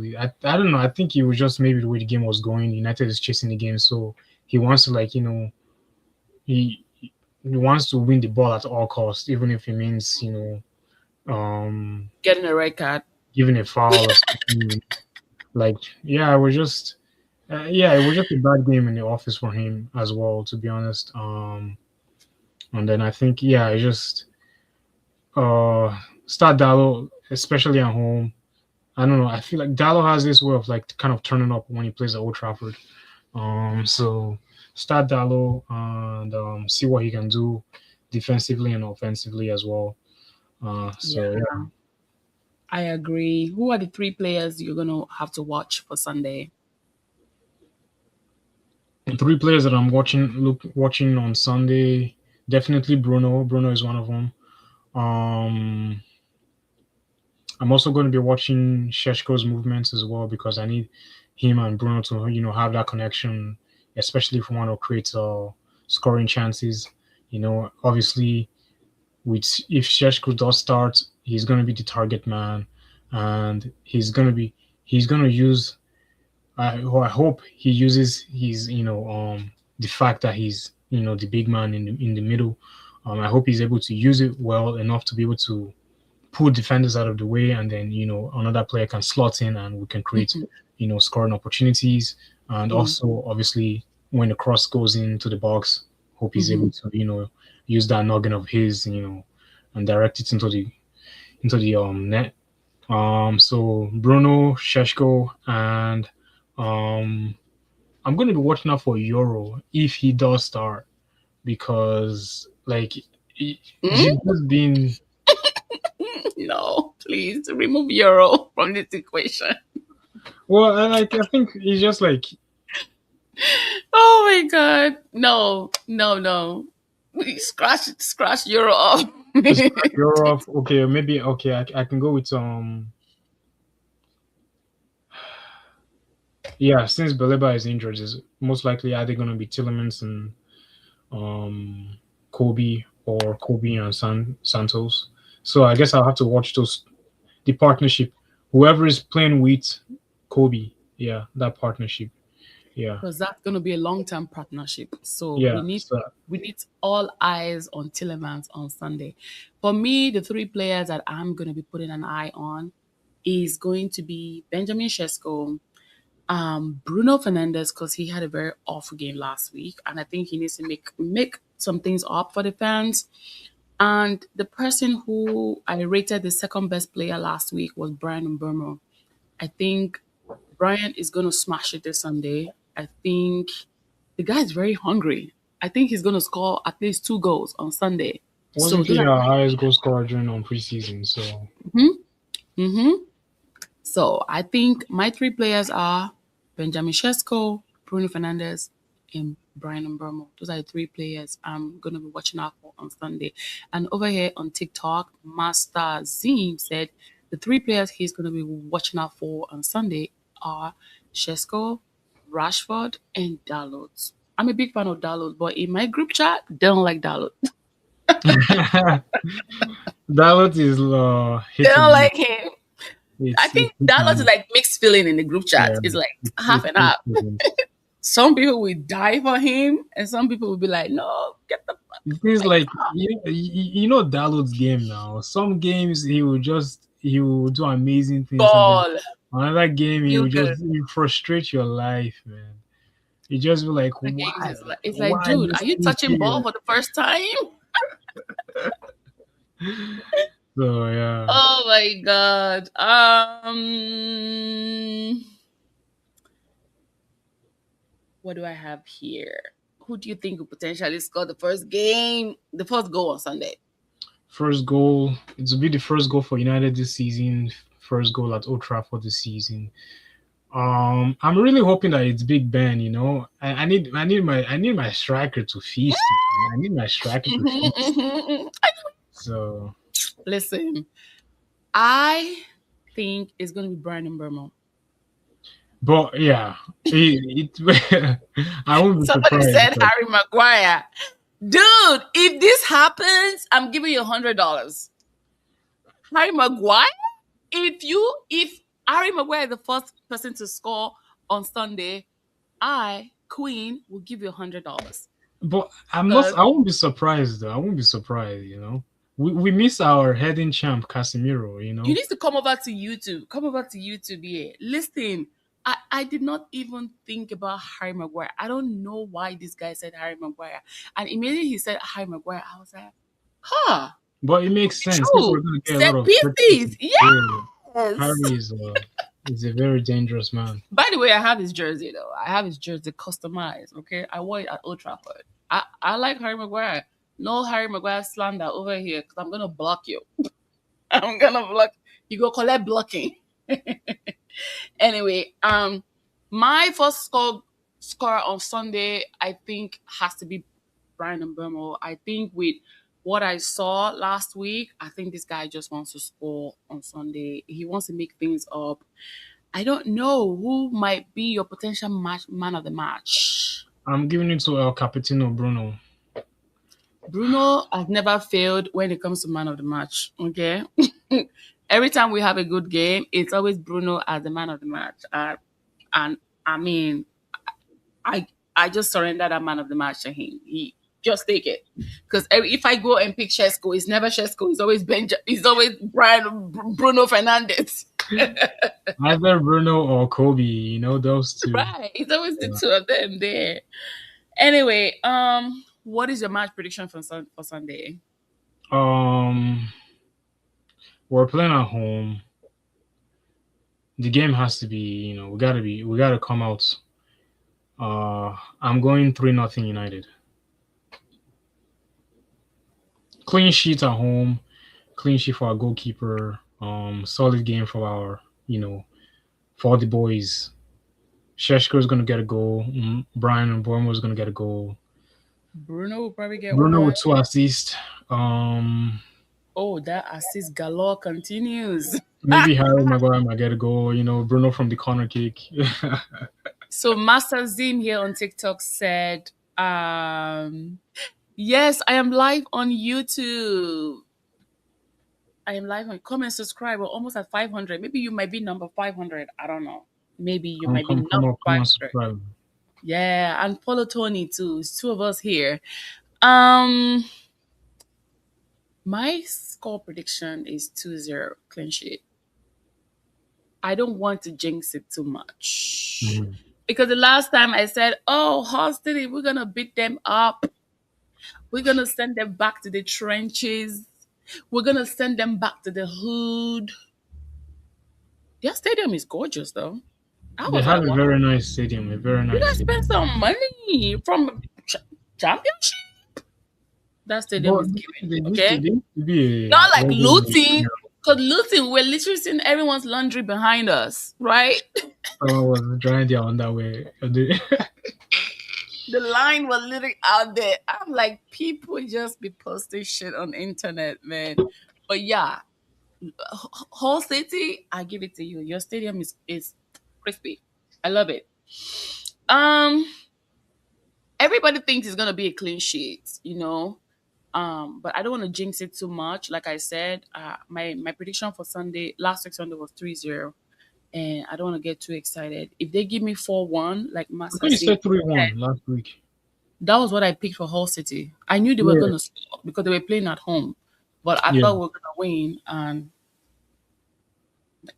S2: I don't know. I think it was just maybe the way the game was going. United is chasing the game, so he wants to like he wants to win the ball at all costs, even if it means
S1: Getting a red card.
S2: giving a foul or something. Like yeah, it was just a bad game in the office for him as well, to be honest. And then I think yeah, it just start Dallo, especially at home. I don't know. I feel like Dallo has this way of like kind of turning up when he plays at Old Trafford. So start Dallo and see what he can do defensively and offensively as well.
S1: Yeah.
S2: So yeah,
S1: I agree. Who are the three players you're gonna have to watch for Sunday?
S2: Three players that I'm watching on Sunday. Definitely Bruno. Bruno is one of them. Um, I'm also going to be watching Sheshko's movements as well because I need him and Bruno to have that connection, especially if we want to create scoring chances. Obviously, with if Sheshko does start, he's going to be the target man, and he's going to use. I hope he uses his the fact that he's the big man in the middle. I hope he's able to use it well enough to be able to pull defenders out of the way, and then another player can slot in, and we can create
S1: Mhm.
S2: scoring opportunities. And
S1: Mm,
S2: also, obviously, when the cross goes into the box, hope he's able
S1: mhm.
S2: to use that noggin of his, and direct it into the net. So Bruno, Sheshko, and um, I'm going to be watching out for Euro if he does start because like
S1: Mm?
S2: he's just been.
S1: No, please remove Euro from this equation.
S2: Well, I think he's just like
S1: Oh my god. No, no, no. We scratch Euro off.
S2: just Europe. Okay, maybe okay. I can go with yeah. Since Baleba is injured, is most likely either going to be Tillemans and um Kobe and Santos. So I guess I'll have to watch the partnership. Whoever is playing with Kobe, yeah, that partnership, yeah,
S1: Because that's going to be a long-term partnership. So
S2: yeah. So
S1: we need all eyes on Tillemans on Sunday. For me, the three players that I'm going to be putting an eye on is going to be Benjamin Sesko, Bruno Fernandez, because he had a very awful game last week, and I think he needs to make some things up for the fans. And the person who I rated the second best player last week was Brian Mburmo. I think Brian is going to smash it this Sunday. I think the guy is very hungry. I think he's going to score at least 2 goals on Sunday. So
S2: wasn't
S1: those
S2: he
S1: are
S2: our highest goal scorer during on preseason? So
S1: hmm So I think my three players are Benjamin Shesko, Bruno Fernandez, and Brian Mburmo. Those are the three players I'm going to be watching out for on Sunday. And over here on TikTok, Master Zim said the three players he's going to be watching out for on Sunday are Shesko, Rashford, and Dalot. I'm a big fan of Dalot, but in my group chat, they don't like Dalot.
S2: Dalot is
S1: They
S2: hit
S1: don't
S2: and miss.
S1: like him. I
S2: It's
S1: think
S2: hit
S1: Dalot
S2: and
S1: is
S2: miss.
S1: like mixed feeling in the group chat.
S2: Yeah,
S1: It's like half
S2: it's
S1: and
S2: hit
S1: half.
S2: and
S1: Some people will die for him, and some people will be like, "No, get the fuck
S2: It
S1: out
S2: seems
S1: of my
S2: like Dalot's game now. Some games he will do amazing things, and then
S1: ball."
S2: another game he
S1: Feel
S2: will
S1: good.
S2: just frustrate your life, man. You just be like,
S1: The games
S2: why,
S1: is like, it's like,
S2: why
S1: dude,
S2: this
S1: are you
S2: thing
S1: touching ball
S2: here?
S1: for the first time?
S2: So yeah,
S1: Oh my god. What do I have here? Who do you think will potentially score the first goal on Sunday?
S2: first goal. It will be the first goal for United this season. First goal at Old Trafford this season. I'm really hoping that it's Big Ben. I need my striker to feast, man. I need my striker to feast. So,
S1: Listen, I think it's going to be Brian Burma.
S2: but yeah, I won't be
S1: Somebody
S2: surprised
S1: said
S2: because
S1: Harry Maguire. Dude, if this happens, I'm giving you $100. Harry Maguire? If Harry Maguire is the first person to score on Sunday, I, Queen, will give you $100.
S2: but I'm not.
S1: Because
S2: I won't be surprised though. I won't be surprised. We miss our heading champ Casemiro.
S1: you need to come over to YouTube. Come over to YouTube here. Listen, I did not even think about Harry Maguire. I don't know why this guy said Harry Maguire. And immediately he said Harry Maguire, I was like, huh,
S2: But it makes sense. People are
S1: true.
S2: going to get a lot
S1: Set
S2: of
S1: pieces.
S2: yeah.
S1: Yes.
S2: Harry is a very dangerous man.
S1: By the way, I have his jersey though. I have his jersey customized. Okay, I wore it at Old Trafford. I like Harry Maguire. No Harry Maguire slander over here because I'm gonna block you. I'm gonna block. You go collect blocking. Anyway, my first score on Sunday, I think, has to be Brian and Burmo. I think with what I saw last week, I think this guy just wants to score on Sunday. He wants to make things up. I don't know who might be your potential man of the match.
S2: I'm giving it to El Capitino Bruno.
S1: Bruno has never failed when it comes to man of the match. Okay. Every time we have a good game, it's always Bruno as the man of the match. And I mean, I I just surrender that man of the match to him. He just take it. Because if I go and pick Shesko, it's never Shesko. It's always It's always Bruno Fernandez.
S2: Either Bruno or Kobe, those two.
S1: Right. It's always the
S2: Yeah.
S1: two of them there. Anyway, what is your match prediction for Sunday?
S2: Um, we're playing at home. The game has to be, we gotta come out. I'm going 3-0 United. Clean sheet at home, clean sheet for our goalkeeper. Solid game for for the boys. Sheshko is gonna get a goal. Brian and Bormo is gonna get a goal.
S1: Bruno will probably get
S2: Bruno
S1: one.
S2: with 2 assists. Um,
S1: Oh, that assist galore continues.
S2: Maybe Harry Maguire might get a goal. Bruno from the corner kick.
S1: So Master Zim here on TikTok said, yes, I am live on YouTube. I am live on come and subscribe. We're almost at 500. Maybe you might be number 500. I don't know. Maybe you
S2: come,
S1: might be
S2: come, come
S1: number
S2: up, come on,
S1: 500.
S2: subscribe.
S1: Yeah, and follow Tony too. It's two of us here. Um, my score prediction is 2-0 clean sheet. I don't want to jinx it too much.
S2: Mhm.
S1: Because the last time I said, oh, Hull City, we're going to beat them up. We're going to send them back to the trenches. We're going to send them back to the hood. Their stadium is gorgeous, though. I
S2: They
S1: was
S2: have
S1: like,
S2: a
S1: wow,
S2: very nice stadium. A very
S1: you
S2: nice
S1: guys spent
S2: stadium.
S1: some money from championship. That stadium
S2: But
S1: is giving,
S2: they used to,
S1: okay?
S2: they used to be a
S1: Not like
S2: well-known
S1: looting.
S2: stadium.
S1: Because looting, we're literally seeing everyone's laundry behind us, right?
S2: Someone was drying their underwear.
S1: The line was literally out there. I'm like, people just be posting shit on internet, man. But yeah, whole city, I give it to you. Your stadium is crispy. I love it. Um, everybody thinks it's gonna be a clean sheet. But I don't want to jinx it too much. Like I said, my prediction for Sunday, last week Sunday was 3-0. And I don't want to get too excited. If they give me 4-1, like
S2: I
S1: Master
S2: think you
S1: Z,
S2: said 3-1 last week.
S1: that was what I picked for Hull City. I knew they were
S2: Yeah,
S1: going to score because they were playing at home, but I
S2: yeah,
S1: thought we were going to win, and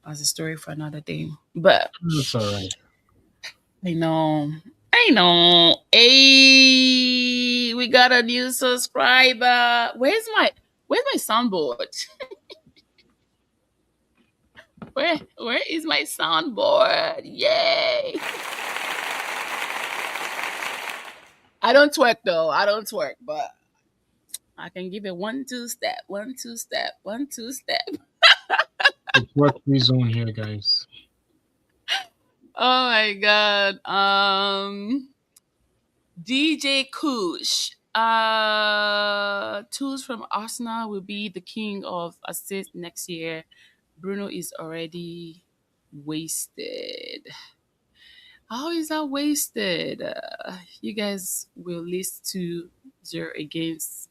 S1: that's a story for another day. But
S2: that's all right.
S1: I know. Hey, we got a new subscriber. Where's my soundboard? Where is my soundboard? Yay! I don't twerk though. I don't twerk, but I can give it 1-2 step, 1-2 step, 1-2 step.
S2: It's what free zone here, guys.
S1: Oh my god. DJ Kush. Tools from Arsenal will be the king of assists next year. Bruno is already wasted. How is that wasted? You guys will list 2-0 against.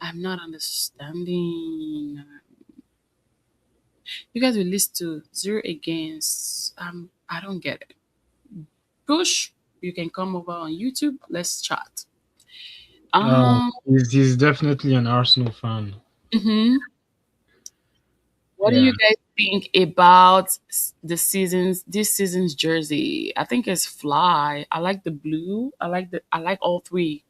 S1: I'm not understanding. You guys will list 2-0 against. I don't get it. Push, you can come over on YouTube. Let's chat. Um,
S2: He's definitely an Arsenal fan.
S1: mhm. What do
S2: Yeah.
S1: you guys think about this season's jersey? I think it's fly. I like the blue. I like all three.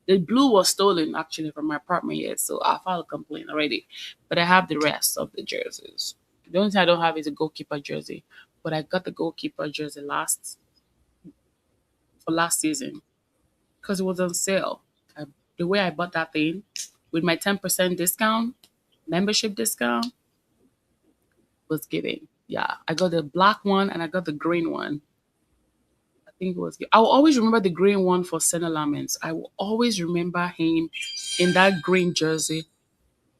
S1: The blue was stolen actually from my apartment yet, so I filed a complaint already. But I have the rest of the jerseys. The only thing I don't have is a goalkeeper jersey. But I got the goalkeeper jersey last season because it was on sale. The way I bought that thing with my 10% discount, membership discount, was given. Yeah, I got the black one and I got the green one. I think it was. I will always remember the green one for Senna Lamens. I will always remember him in that green jersey.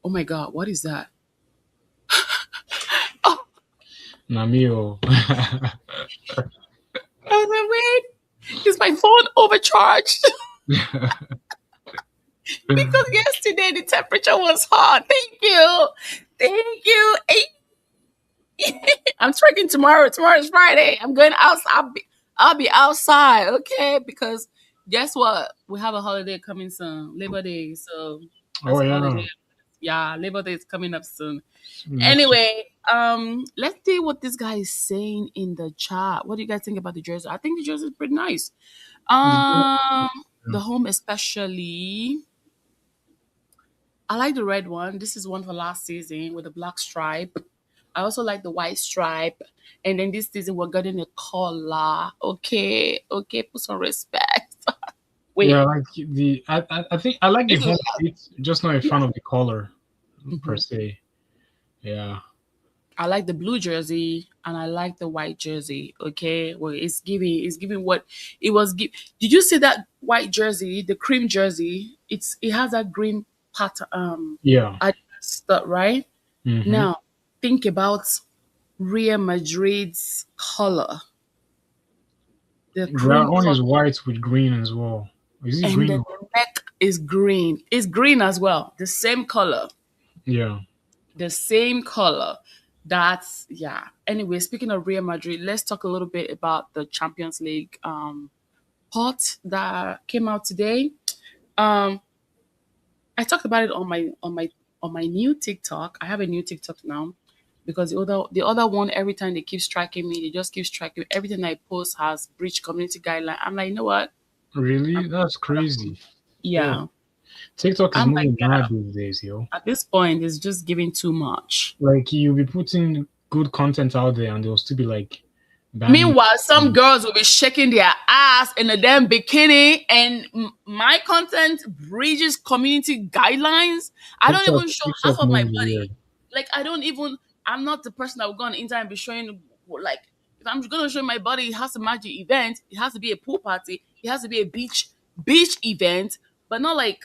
S1: Oh my God, what is that? Oh,
S2: Namio.
S1: I was like, wait, is my phone overcharged? Because yesterday the temperature was hot. Thank you. Thank you. I'm trekking tomorrow. Tomorrow's Friday. I'm going outside. I'll be outside, okay? Because guess what? We have a holiday coming soon, Labor Day. So
S2: Oh
S1: that's a holiday.
S2: yeah.
S1: Yeah, Labor Day is coming up soon.
S2: Next week.
S1: Anyway, let's see what this guy is saying in the chat. What do you guys think about the jersey? I think the jersey is pretty nice.
S2: The-
S1: Um, the home especially. I like the red one. This is one for last season with the black stripe. I also like the white stripe. And then this season we're getting a collar. Okay, okay, put some respect.
S2: Yeah,
S1: Wait,
S2: like I think I like the
S1: this is
S2: home fit, just not a
S1: yeah.
S2: fan of the color per
S1: Mhm.
S2: se. Yeah.
S1: I like the blue jersey and I like the white jersey. Okay, well, it's giving what it was. Did you see that white jersey, the cream jersey? It has that green pattern,
S2: Yeah.
S1: Adidas stuff, right?
S2: Mm-hmm.
S1: Now think about Real Madrid's color, the
S2: Their
S1: cream
S2: own
S1: color,
S2: is white with green as well. Is it
S1: and
S2: green?
S1: then the neck is green. It's green as well, the same color,
S2: Yeah.
S1: the same color. That's yeah. Anyway, speaking of Real Madrid, let's talk a little bit about the Champions League pot that came out today. Um, I talked about it on my new TikTok. I have a new TikTok now because the other one every time they keep striking me, they just keep striking me. Everything I post has breached community guideline. I'm like, you know what?
S2: Really?
S1: I'm
S2: That's crazy. Yeah.
S1: yeah.
S2: TikTok is
S1: I'm like,
S2: moving mad these days, yo.
S1: at this point, it's just giving too much.
S2: Like you'll be putting good content out there and they'll still be like banning
S1: Meanwhile, some
S2: you.
S1: girls will be shaking their ass in a damn bikini, and my content breaches community guidelines. I don't
S2: TikTok
S1: even show half
S2: TikTok
S1: of my
S2: moves
S1: body.
S2: weird.
S1: Like, I don't even. I'm not the person that will go on the internet and be showing like. If I'm going to show my body, it has to match the event. It has to be a pool party. It has to be a beach event, but not like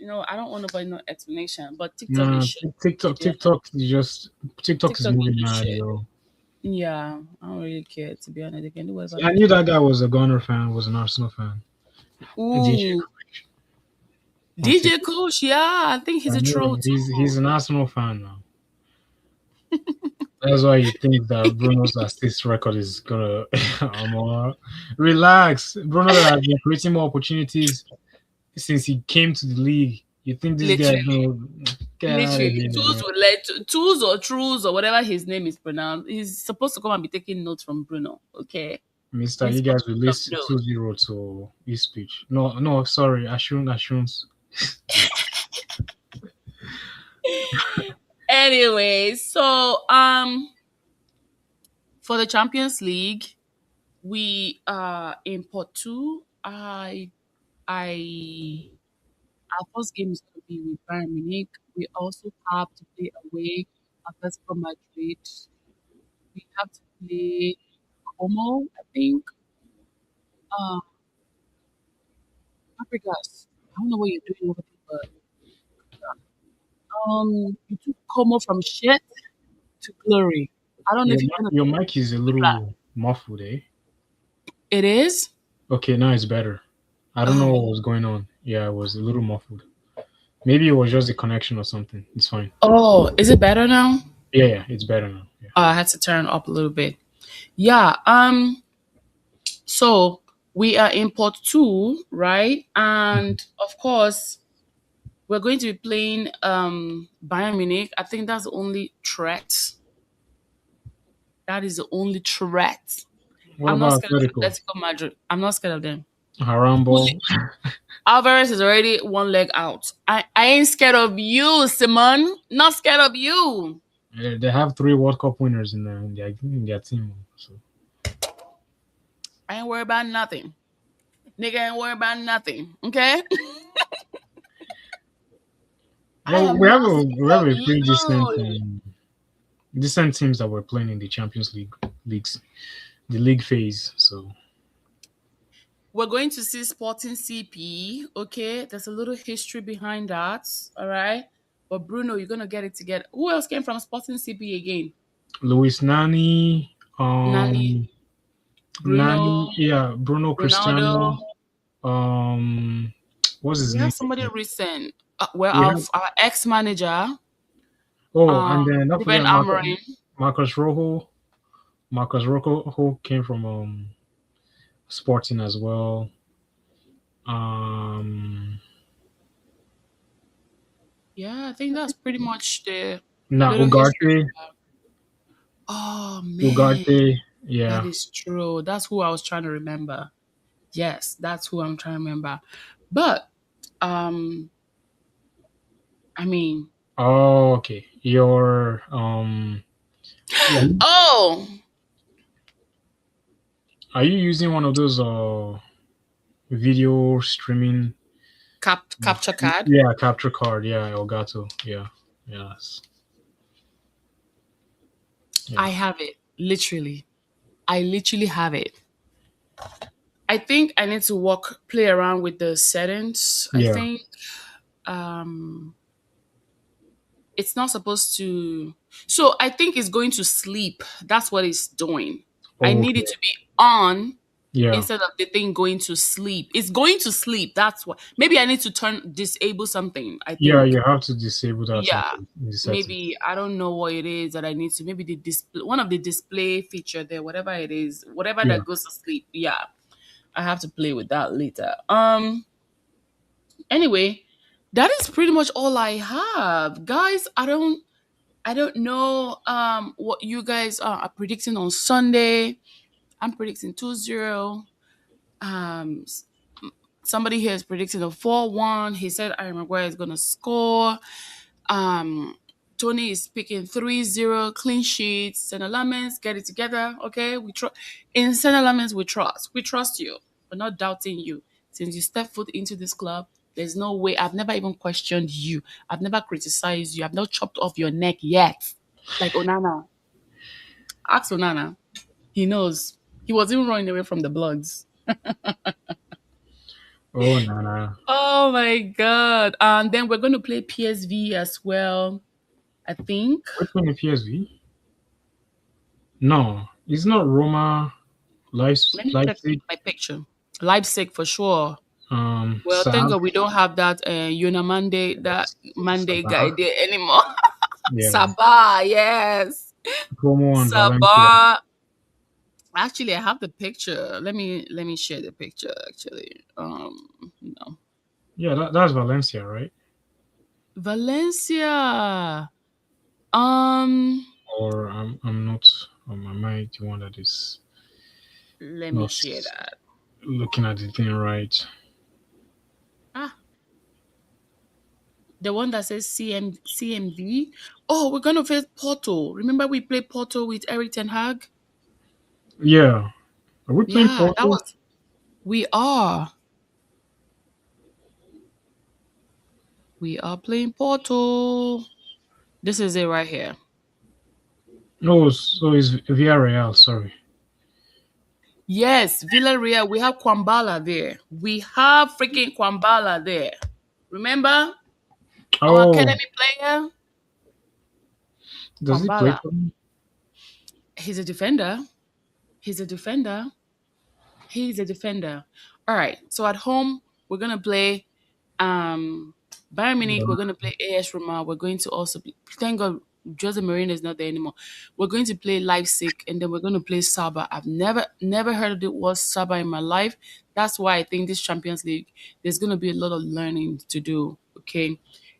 S1: I don't want nobody no explanation. But TikTok is
S2: Nah,
S1: shit. Yeah,
S2: TikTok is
S1: TikTok is
S2: moving
S1: just
S2: mad,
S1: shit.
S2: yo.
S1: Yeah, I don't really care to be honest. They can do whatever
S2: I
S1: they
S2: knew
S1: can.
S2: that guy was a Gunner fan, was an Arsenal fan. DJ
S1: Ooh,
S2: on
S1: DJ
S2: TikTok.
S1: Kush, yeah, I think he's
S2: I
S1: a troll
S2: knew he's
S1: too.
S2: an Arsenal fan now. That's why you think that Bruno's assist record is gonna relax. Bruno that has been creating more opportunities since he came to the league. You think this guy is
S1: Literally,
S2: gonna get out of
S1: literally,
S2: here,
S1: tools
S2: man?
S1: will let tools or truths or whatever his name is pronounced. He's supposed to come and be taking notes from Bruno. Okay,
S2: Mister,
S1: he's
S2: you
S1: supposed
S2: guys
S1: to take some
S2: released
S1: notes.
S2: 2-0 to his speech. No, no, sorry, Assurance.
S1: Anyway, so for the Champions League, we in pot two. I Our first game is going to be with Bayern Munich. We also have to play away Atletico Madrid. We have to play Como, I think. Um, Fabregas. I don't know what you're doing over there, but you took Como from shit to glory. I don't know if you're gonna
S2: Your mic is a
S1: do that.
S2: little muffled, eh?
S1: It is.
S2: Okay, now it's better. I don't know
S1: Oh,
S2: what was going on. Yeah, it was a little muffled. Maybe it was just the connection or something. It's fine.
S1: oh, is it better now?
S2: Yeah, yeah, it's better now. Yeah.
S1: I had to turn it up a little bit. Yeah. So we are in pot two, right?
S2: Mhm.
S1: And of course, we're going to be playing Bayern Munich. I think that's the only threat. That is the only threat.
S2: What
S1: I'm not
S2: about
S1: scared of
S2: Atletico?
S1: Atletico Madrid. I'm not scared of them.
S2: Harambo.
S1: Alvarez is already one leg out. I ain't scared of you, Simon. Not scared of you.
S2: They have 3 World Cup winners in their team. So
S1: I ain't worried about nothing. Nigga ain't worried about nothing. Okay? I
S2: well,
S1: am not
S2: we
S1: scared
S2: have
S1: of
S2: a pretty decent
S1: you.
S2: decent teams that were playing in the Champions League leagues, the league phase. So
S1: We're going to see Sporting CP. Okay, there's a little history behind that. All right, but Bruno, you're gonna get it together. Who else came from Sporting CP again?
S2: Luis Nani,
S1: Nani, Bruno,
S2: Nani, yeah, Bruno Cristiano,
S1: Ronaldo.
S2: um, what's his
S1: We
S2: name
S1: have somebody
S2: again?
S1: recent. Well,
S2: We have
S1: our ex manager,
S2: oh, and then don't
S1: Ruben
S2: forget
S1: Amorim.
S2: Marcus Rojo. Marcus Rojo who came from Sporting as well. Um,
S1: Yeah, I think that's pretty much the
S2: now
S1: little history
S2: Ugarte,
S1: we have. Oh man,
S2: Ugarte,
S1: that
S2: yeah.
S1: is true. That's who I was trying to remember. Yes, that's who I'm trying to remember. But um, I mean,
S2: Oh, okay. Your
S1: oh,
S2: are you using one of those video streaming?
S1: capture card.
S2: Yeah, capture card. Yeah, Elgato. Yeah, yes, yeah,
S1: I have it. Literally, I literally have it. I think I need to play around with the settings. I
S2: yeah.
S1: think um it's not supposed to. So I think it's going to sleep. That's what it's doing. I
S2: Oh,
S1: need
S2: okay.
S1: it to be on
S2: Yeah,
S1: instead of the thing going to sleep. It's going to sleep. That's what. Maybe I need to disable something. I
S2: yeah.
S1: think.
S2: You have to disable that
S1: Yeah.
S2: in the
S1: Maybe
S2: settings.
S1: I don't know what it is that I need to. Maybe the display, one of the display feature there, whatever it is, whatever
S2: Yeah.
S1: that goes to sleep. Yeah, I have to play with that later. Anyway, that is pretty much all I have, guys. I don't know what you guys are predicting on Sunday. I'm predicting 2-0. Um s- Somebody here is predicting a 4-1. He said Aaron Maguire is going to score. Um Tony is picking 3-0 clean sheets. Senna Lamens, get it together. Okay. In Senna Lamens we trust. We trust you. We're not doubting you. Since you step foot into this club, there's no way. I've never even questioned you. I've never criticized you. I've not chopped off your neck yet. Like Onana. Ask Onana. He knows. He was even running away from the bloods.
S2: Oh, no, no.
S1: Oh my god. And then we're going to play PSV as well, I think.
S2: Which one in PSV? No, it's not Roma.
S1: Let me check
S2: Leipzig.
S1: my picture. Leipzig for sure. Well, thank
S2: Sav.
S1: God we don't have that Yuna Monday guy
S2: Sabah.
S1: there anymore.
S2: Yeah,
S1: Sabah, yes.
S2: Como and Valencia.
S1: Sabah. Actually, I have the picture. Let me share the picture actually. No.
S2: Yeah, that's Valencia, right?
S1: Valencia. Um
S2: Or I'm not. Am I the one that is
S1: let me
S2: not
S1: share that.
S2: looking at the thing right?
S1: Ah, the one that says CMV. Oh, we're gonna face Porto. Remember we played Porto with Eric Ten Hag?
S2: Yeah. Are we playing
S1: Yeah, that
S2: Porto?
S1: was we are. We are playing Porto. This is it right here.
S2: No, so it's Villarreal. Sorry.
S1: Yes, Villarreal. We have Kwambala there. We have freaking Kwambala there. Remember our
S2: Oh,
S1: academy player?
S2: does he play
S1: Kwambala.
S2: for me?
S1: He's a defender. He's a defender. He's a defender. All right. So at home, we're gonna play Bayern Munich. We're gonna play AS Roma. We're going to also thank God Jose Mourinho is not there anymore. We're going to play Leipzig, and then we're going to play Saba. I've never heard of it was Saba in my life. That's why I think this Champions League there's going to be a lot of learning to do. Okay,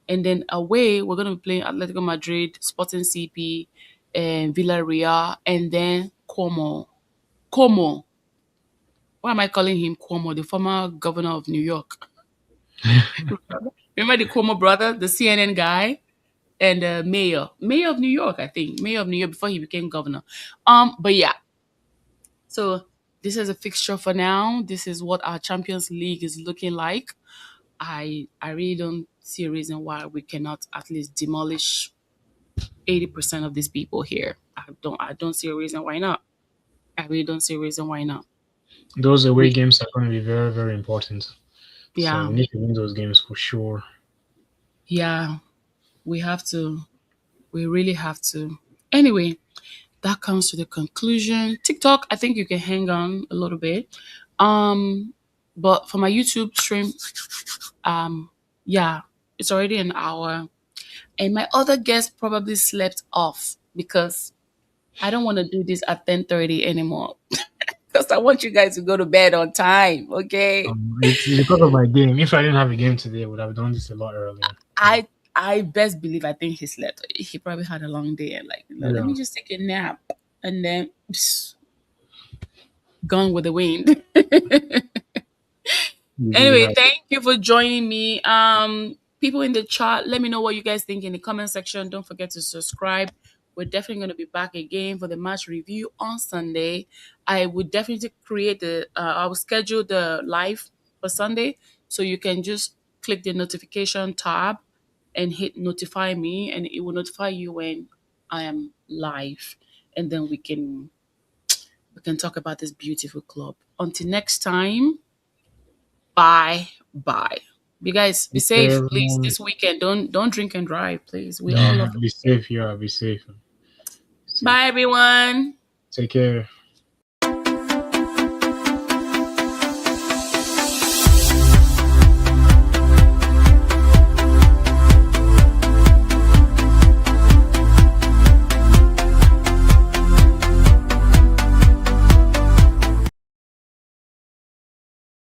S1: and then away we're going to be playing Atletico Madrid, Sporting CP, and Villarreal, and then Como. Como. Why am I calling him Cuomo, the former governor of New York? Remember the Cuomo brother, the CNN guy, and mayor of New York, I think, mayor of New York before he became governor. But yeah, so this is a fixture for now. This is what our Champions League is looking like. I really don't see a reason why we cannot at least demolish. 80% of these people here. I don't see a reason why not. I really don't see a reason why not.
S2: Those away
S1: We
S2: games are going to be very, very important. So
S1: yeah,
S2: we need to win those games for sure.
S1: yeah, we have to. We really have to. Anyway, that comes to the conclusion. TikTok, I think you can hang on a little bit. Um, but for my YouTube stream, um, yeah, it's already an hour. And my other guest probably slept off because I don't want to do this at 10:30 anymore. Because I want you guys to go to bed on time, okay?
S2: It's because of my game. If I didn't have a game today, I would have done this a lot earlier.
S1: I I best believe I think he slept. He probably had a long day and like, let
S2: Yeah,
S1: me just take a nap and then gone with the wind.
S2: you really
S1: Anyway,
S2: have.
S1: thank you for joining me. People in the chat, let me know what you guys think in the comment section. Don't forget to subscribe. We're definitely going to be back again for the match review on Sunday. I would definitely create I will schedule the live for Sunday, so you can just click the notification tab and hit notify me, and it will notify you when I am live, and then we can talk about this beautiful club. Until next time. Bye bye. You guys be
S2: Take care,
S1: safe, please.
S2: everyone.
S1: This weekend, don't drink and drive, please. We all love.
S2: Be safe. Yeah, be safe. Be safe.
S1: Bye, everyone.
S2: Take care.